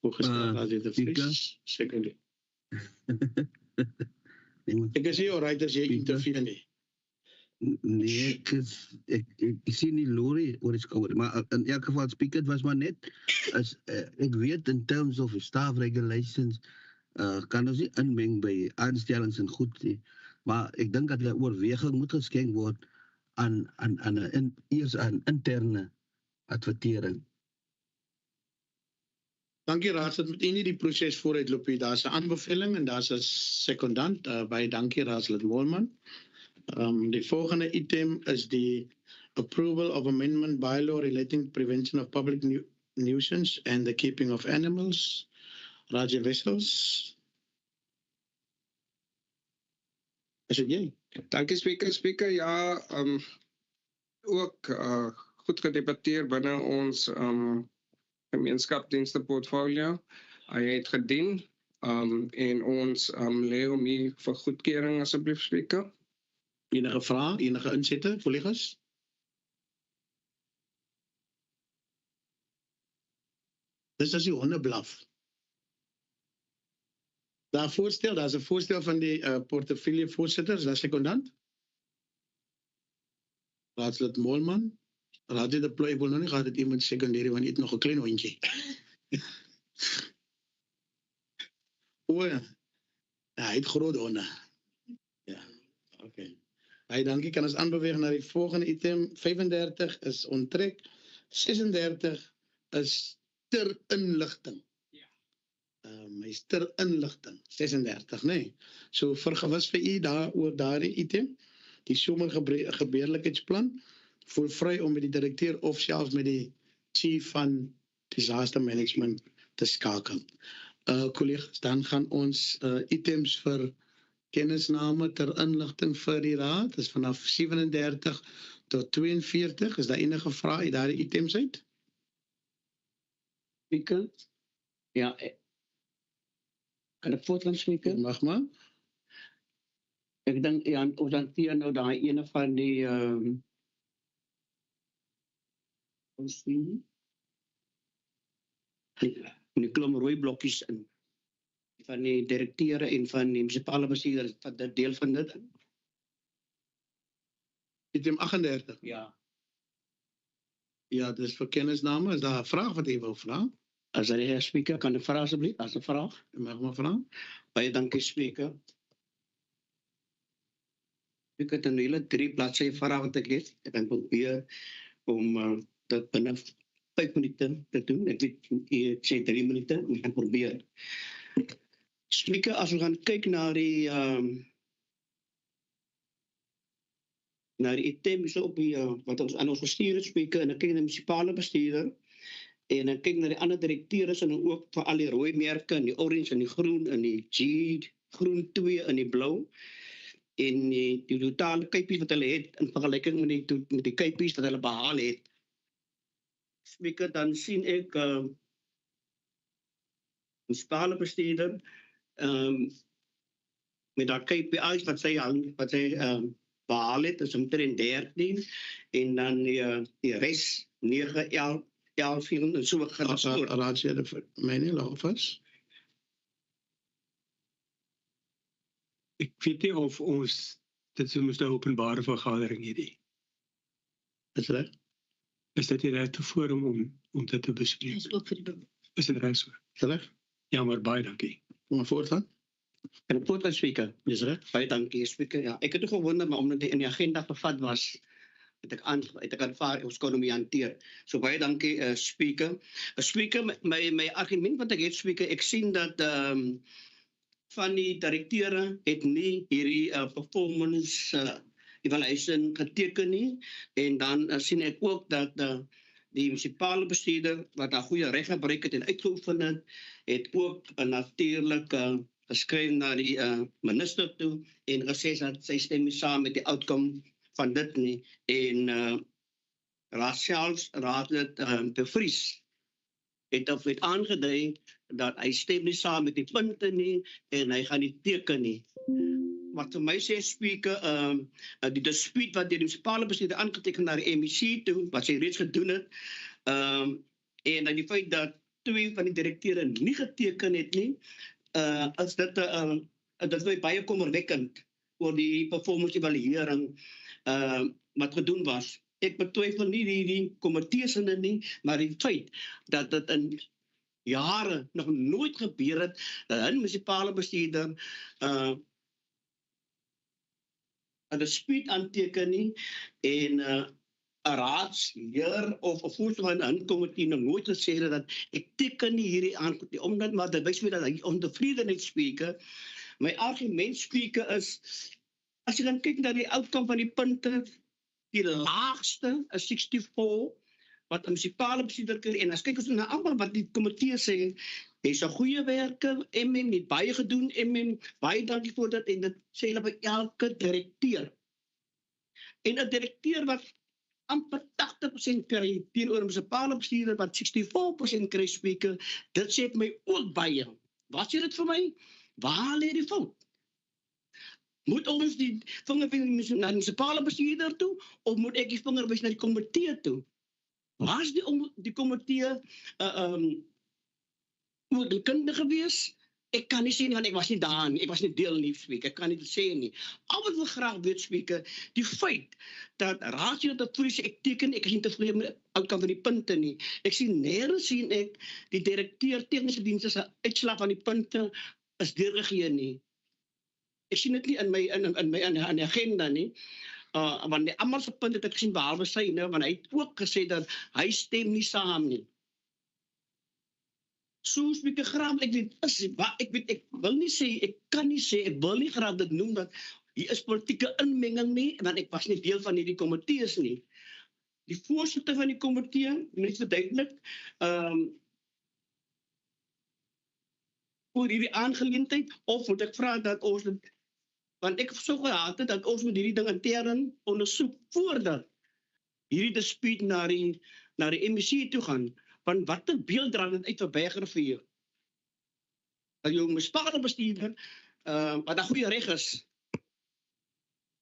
Voorgestel dat dit 'n Vries sekondant. Ek is nie alright as jy interview nie. Nee, ek sien die lorry oor die skouer, maar in elk geval speaker, het was maar net, as ek weet in terms of staff regulations, kan ons nie inmeng by aanstellings en goed nie, maar ek dink dat die oorweging moet geskenk word eers aan interne advertering. Dankie raadslid, met u nie die proses vooruitloop nie. Daar's 'n aanbeveling en daar's 'n sekondant. Baie dankie raadslid Wolman. Die volgende item is die approval of amendment bylaw relating to prevention of public nuisance and the keeping of animals. Raja Wessels. Is dit jy? Dankie speaker. Ja, ook goed gedebatteer binne ons gemeenskapsdienste portfolio. Hy het gedien en ons lê hom hier vir goedkeuring asseblief speaker. Enige vrae, enige insette, kollegas? Dis as die honde blaf. Daar's 'n voorstel van die portefeulje voorsitter, is daar sekondant? Raadslid Molman. Raadslid de Plooi, ek wil nou nie gehad dat iemand sekondeer, want jy het nog 'n klein hondjie. Hy het groot honde. Ja, okay. Baie dankie, kan ons aanbeweeg na die volgende item. 35 is onttrek. 36 is ter inligting. Hy is ter inligting. 36, nee. So vergewis vir u oor daardie item. Die somergebeurlikheidsplan voel vry om met die direkteur of selfs met die chief van disaster management te skakel. Collega's, dan gaan ons items vir kennisname ter inligting vir die raad. Dit is vanaf 37 tot 42. Is daar enige vrae uit daardie items uit? Speaker? Ja, kan ek voortgaan speaker? Mag maar. Ek dink ja, ons hanteer nou daai ene van die ons sien die klomp rooi blokkies in van die direkteure en van die munisipale bestuurders van dit deel van dit. Item 38. Ja. Ja, dis vir kennisname. Is daar 'n vraag wat jy wil vra? As die heer speaker kan ek vra asseblief, as 'n vraag. Mag maar vra. Baie dankie speaker. Ek het 'n hele 3 bladsye vraag wat ek het. Ek gaan probeer om dit binne 5 minute te doen. Ek weet ek sê 3 minute, ek gaan probeer. Speaker, as we gaan kyk na die item so op die wat ons aan ons gestuur het speaker en ek kyk na die munisipale bestuurder en ek kyk na die ander direkteures en ook vir al die rooi merke en die orange en die groen en die groen 2 en die blou en die totale kypies wat hulle het in vergelyking met die kypies wat hulle behaal het. Speaker, dan sien ek munisipale bestuurder met daar KPI's wat sy behaal het, is omtrent 13 en dan die res 9, 11, 4 en so gaan dit voort. Raadslid vir my nie Laufers. Ek weet nie of ons dit so moes 'n openbare vergadering hê nie. Is reg? Is dit die regte forum om dit te bespreek? Is dit reg so? Is reg? Ja, maar baie dankie. Kom maar voortgaan. En ek voortgaan speaker. Dis reg. Baie dankie speaker. Ja, ek het nog gewonder maar omdat dit in die agenda vervat was, het ek aanvaar ons kon hom hanteer. So baie dankie speaker. Speaker, my argument wat ek het speaker, ek sien dat van die direkteure het nie hierdie performance evaluation geteken nie en dan sien ek ook dat die munisipale bestuurder wat daar goeie reg gebruik het en uitgeoefen het ook natuurlik geskryf na die minister toe en gesê dat sy stem nie saam met die outcome van dit nie en raadslid De Vries het aangedui dat hy stem nie saam met die punte nie en hy gaan nie teken nie. Wat vir my sê speaker, die dispuut wat die munisipale bestuurder aangeteken na die MEC toe, wat sy reeds gedoen het, en dan die feit dat 2 van die direkteure nie geteken het nie, is dit is baie kommerwekkend oor die performance evaluering wat gedoen was. Ek betwyfel nie die komitees in dit nie, maar die feit dat dit in jare nog nooit gebeur het, dat 'n munisipale bestuurder 'n dispuut aanteken nie en 'n raadsheer of 'n voorsitter van 'n komitee nog nooit gesê het dat ek teken nie hierdie aan omdat maar dit wys my dat hy ontevredenheid spreker. My argument spreker is as jy dan kyk na die outcome van die punte, die laagste is 64 wat 'n munisipale bestuurder kry en as kyk ons na almal wat die komitee sê, hy's 'n goeie werker, MM het baie gedoen, MM baie dankie vir dit en dit sê hulle by elke direkteur. En 'n direkteur wat amper 80% kry teenoor 'n munisipale bestuurder wat 64% kry spreker, dit sê ek my ook baie. Wat sê dit vir my? Waar lê die fout? Moet ons die vingerwys na die munisipale bestuurder toe of moet ek die vingerwys na die komitee toe? Waar is die komitee oordeelkundig gewees? Ek kan nie sê nie want ek was nie daar nie, ek was nie deel nie spreek, ek kan nie dit sê nie. Al wat wil graag weet spreek, die feit dat raadslid dat voel sê ek teken, ek is nie tevrede met outcome van die punte nie. Ek sien nêrens sien ek die direkteur tegniese dienste se uitslag van die punte is deurgegee nie. Ek sien dit nie in my agenda nie. Want almal se punte het ek gesien behalwe syne, want hy het ook gesê dat hy stem nie saam nie. So spreek ek graag, ek wil nie sê, ek kan nie sê, ek wil nie graag dit noem dat hier is politieke inmenging nie, want ek was nie deel van hierdie komitees nie. Die voorsitter van die komitee, net verduidelik, oor hierdie aangeleentheid, of moet ek vra dat ons dit, want ek sou gehad het dat ons moet hierdie ding intern ondersoek voordat hierdie dispuut na die MEC toe gaan. Want wat 'n beeld dra dit uit vir Bergrivier? Dat jou munisipale bestuurder wat 'n goeie reg is,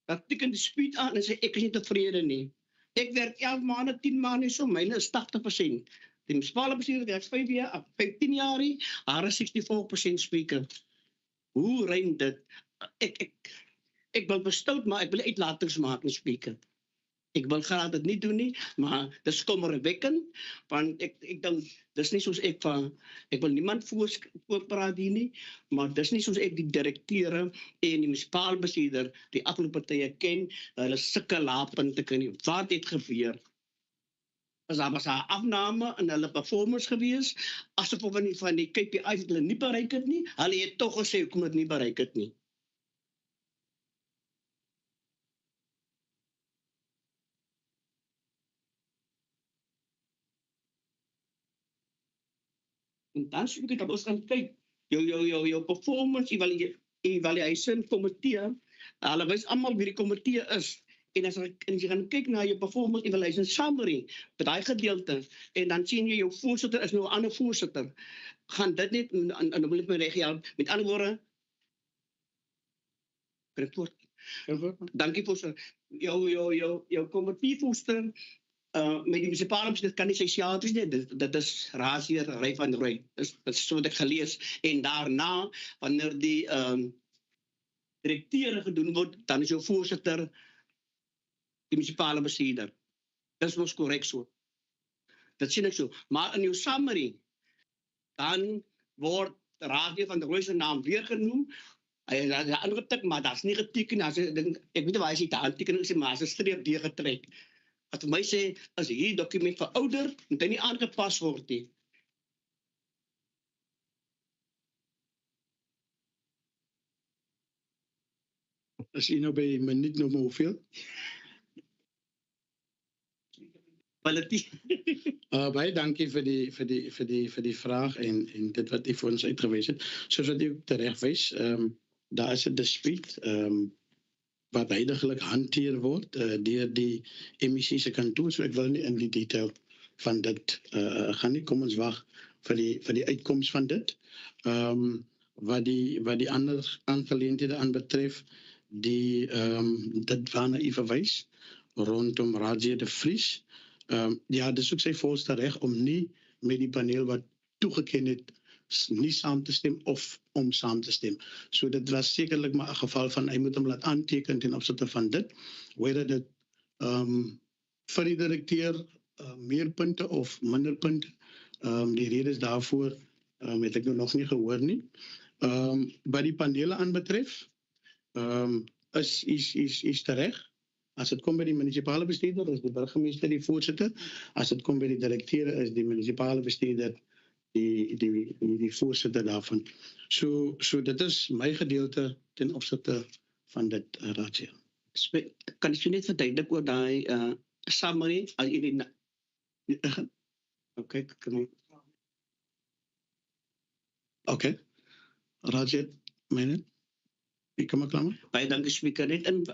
dat teken dispuut aan en sê ek is nie tevrede nie. Ek werk 11 maande, 10 maande so, myne is 80%. Die munisipale bestuurder werk 15 jaar, haar is 64% spreker. Hoe rym dit? Ek wil bestout, maar ek wil uitlatings maak in spreker. Ek wil graag dit nie doen nie, maar dit is kommerwekkend, want ek dink, dis nie soos ek wil niemand voorpraat hier nie, maar dis nie soos ek die direkteure en die munisipale bestuurder die afgelope tye ken, hulle sulke laagpunte kan nie. Wat het gebeur? Daar was 'n afname in hulle performance gewees, asof van die KPI's hulle nie bereik het nie, hulle het tog gesê hoekom dit nie bereik het nie. En dan sê ek dat ons gaan kyk, jou performance evaluation komitee, hulle wys almal wie die komitee is, en as jy gaan kyk na jou performance evaluation summary, by daai gedeelte, en dan sien jy jou voorsitter is nou 'n ander voorsitter, gaan dit net, en dan wil ek my reg help, met ander woorde, dankie voorsitter, jou komitee voorsitter, met die munisipale bestuurder kan nie sy self wees nie, dit is Raadsheer Ry van Rooi, dit is so wat ek gelees, en daarna, wanneer die direkteure gedoen word, dan is jou voorsitter die munisipale bestuurder. Dit is mos korrek so. Dit sien ek so. Maar in jou summary, dan word Raadsheer van Rooi se naam weer genoem, hy het aangetik, maar dat is nie geteken, ek weet waar hy die handtekening sê, maar as 'n streep deur getrek. Wat vir my sê, as hierdie dokument verouder, moet hy nie aangepas word nie. Is jy nou by minuut nog maar hoeveel? Baie dankie vir die vraag en dit wat u vir ons uitgewys het. Soos wat u tereg wys, daar is 'n dispuut wat heidaglik hanteer word deur die MEC se kantoor, so ek wil nie in die detail van dit gaan nie. Kom ons wag vir die uitkoms van dit. Wat die ander aangeleenthede aanbetref, dit waarna u verwys rondom Raadsheer de Vries. Ja, dis ook sy volste reg om nie met die paneel wat toegeken het nie saam te stem of om saam te stem. So dit was sekerlik maar 'n geval van hy moet hom laat aanteken ten opsigte van dit, whether dit vir die direkteur meer punte of minder punte, die redes daarvoor het ek nog nie gehoor nie. Wat die panele aanbetref, is terecht. As dit kom by die munisipale bestuurder, is die burgemeester die voorsitter. As dit kom by die direkteure, is die munisipale bestuurder die voorsitter daarvan. So dit is my gedeelte ten opsigte van dit, Raadsheer. Kan ek net verduidelik oor daai summary as jy Okay, kan ek Okay. Raadsheer, myne? Ek kom klaar. Baie dankie Speaker. Net in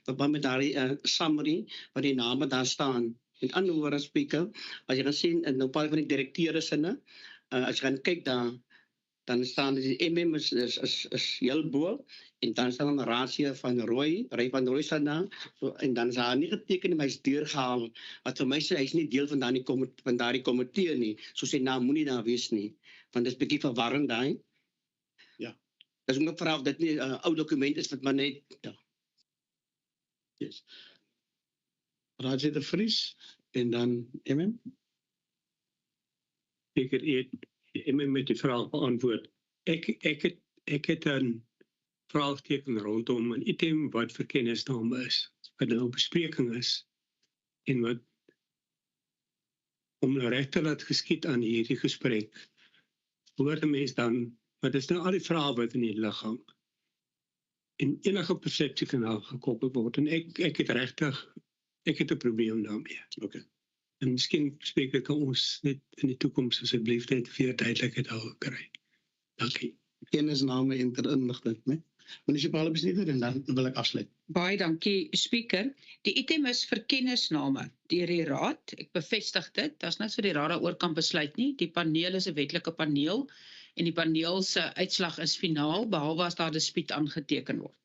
verband met daai summary waar die name daar staan. En ander woorde Speaker, as jy gaan sien in 'n paar van die direkteure sinne, as jy gaan kyk daar, dan staan die MM is heel bo en dan staan 'n Raadsheer van Roy van Roy staan daar. So, en dan is daar nie geteken maar hy's deurgehaal. Wat vir my sê hy's nie deel van daardie komitee nie. So sy naam moenie daar wees nie. Want dit is bietjie verwarrend daai. Ja. Dis ook 'n vraag of dit nie 'n ou dokument is wat maar net Yes. Raadsheer de Vries en dan MM. Speaker, MM met die vraag beantwoord. Ek het 'n vraagteken rondom 'n item wat vir kennisname is, wat nou bespreking is en wat om reg te laat geskied aan hierdie gesprek. Hoor 'n mens dan, wat is nou al die vrae wat in die lug hang? En enige persepsie kan daar gekoppel word en ek het 'n probleem daarmee. Okay. En miskien Spreker kan ons net in die toekoms asseblief net weer duidelikheid daaroor kry. Dankie. Kennisname en ter inligting, né? Munisipale bestuurder en dan wil ek afsluit. Baie dankie Speaker. Die item is vir kennisname deur die raad. Ek bevestig dit. Daar's niks vir die raad daaroor kan besluit nie. Die paneel is 'n wetlike paneel en die paneel se uitslag is finaal behalwe as daar dispuut aangeteken word.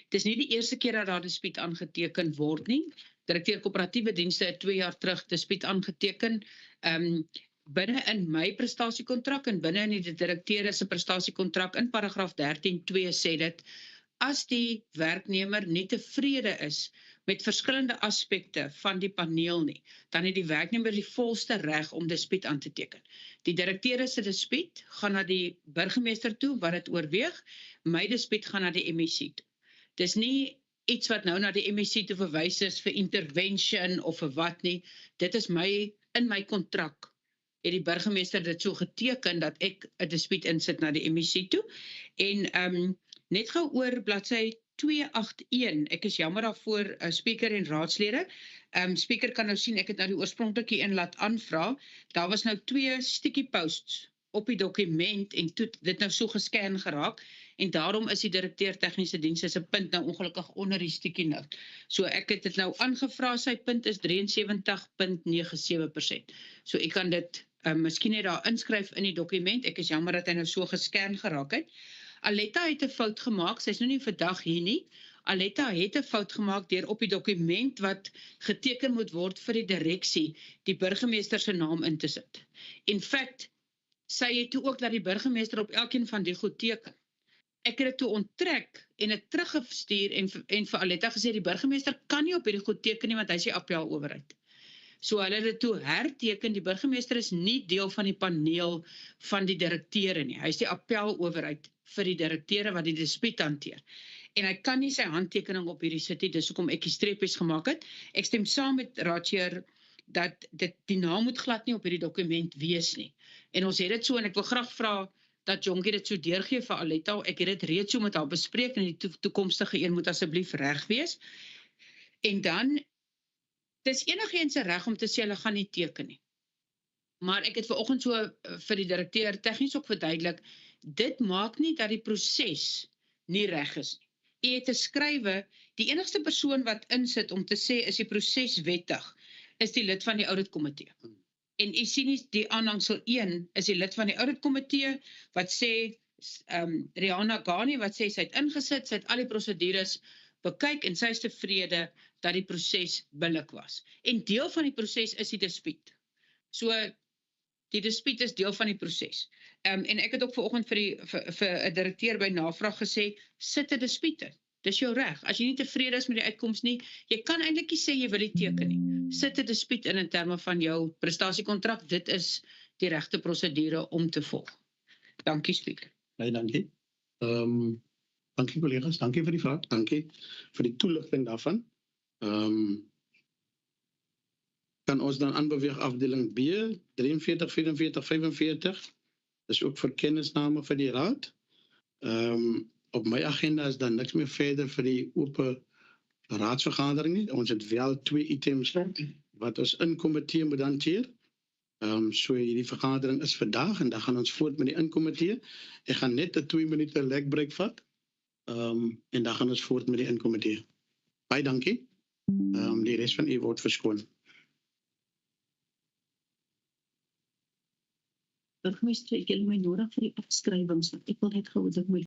Dis nie die eerste keer dat daar dispuut aangeteken word nie. Direkteur Koöperatiewe Dienste het 2 jaar terug dispuut aangeteken. Binne in my prestasiekontrak en binne in die direkteur se prestasiekontrak in paragraaf 13.2 sê dit, as die werknemer nie tevrede is met verskillende aspekte van die paneel nie, dan het die werknemer die volste reg om dispuut aan te teken. Die direkteur se dispuut gaan na die burgemeester toe wat dit oorweeg, my dispuut gaan na die MEC toe. Dis nie iets wat nou na die MEC toe verwys is vir intervention of vir wat nie. Dit is in my kontrak het die burgemeester dit so geteken dat ek 'n dispuut insit na die MEC toe. En net gou oor bladsy 281, ek is jammer daarvoor, Speaker en raadslede. Speaker kan nou sien, ek het nou die oorspronklike een laat aanvra. Daar was nou 2 sticky posts op die dokument en toe dit nou so gescan geraak. En daarom is die direkteur tegniese dienste se punt nou ongelukkig onder die sticky note. So ek het dit nou aangevra, sy punt is 73.97%. So ek kan dit miskien net daar inskryf in die dokument. Ek is jammer dat hy nou so gescan geraak het. Aletta het 'n fout gemaak, sy is nou nie vandag hier nie. Aletta het 'n fout gemaak deur op die dokument wat geteken moet word vir die direksie, die burgemeester se naam in te sit. In fact, sy het toe ook dat die burgemeester op elkeen van die goed teken. Ek het dit toe onttrek en dit teruggestuur en vir Aletta gesê die burgemeester kan nie op hierdie goed teken nie want hy is die appeloowerheid. So hulle het dit toe herteken, die burgemeester is nie deel van die paneel van die direkteure nie. Hy is die appeloowerheid vir die direkteure wat die dispuut hanteer. En hy kan nie sy handtekening op hierdie sit nie, dis hoekom ek die streepies gemaak het. Ek stem saam met Raadsheer dat die naam moet glad nie op hierdie dokument wees nie. En ons het dit so, en ek wil graag vra dat Jonkie dit so deurgee vir Aletta. Ek het dit reeds so met haar bespreek en die toekomstige een moet asseblief reg wees. En dan, dis enigiemand se reg om te sê hulle gaan nie teken nie. Maar ek het vanoggend so vir die direkteur tegnies ook verduidelik, dit maak nie dat die proses nie reg is nie. U het te skrywe, die enigste persoon wat insit om te sê is die proses wettig, is die lid van die auditkomitee. En u sien nie die aanhangsel 1 is die lid van die auditkomitee wat sê, Rihanna Ghani wat sê sy het ingesit, sy het al die prosedures bekyk en sy is tevrede dat die proses billik was. En deel van die proses is die dispuut. So die dispuut is deel van die proses. En ek het ook vanoggend vir 'n direkteur by navraag gesê, sit 'n dispuut in. Dis jou reg. As jy nie tevrede is met die uitkoms nie, jy kan eintlik nie sê jy wil nie teken nie. Sit 'n dispuut in terme van jou prestasiekontrak. Dit is die regte prosedure om te volg. Dankie, Speaker. Baie dankie. Dankie collega's, dankie vir die vraag, dankie vir die toelichting daarvan. Kan ons dan aanbeweeg afdeling B, 43, 44, 45. Dis ook vir kennisname vir die raad. Op my agenda is dan niks meer verder vir die open raadsvergadering nie. Ons het wel 2 items wat ons in komitee moet hanteer. So hierdie vergadering is vandag en dan gaan ons voort met die inkomitee. Ek gaan net 'n 2 minute lekbreek vat. En dan gaan ons voort met die inkomitee. Baie dankie. Die res van u word verskoon. Burgemeester, ek het my nodig vir die afskrywings, want ek wil net gou dit moet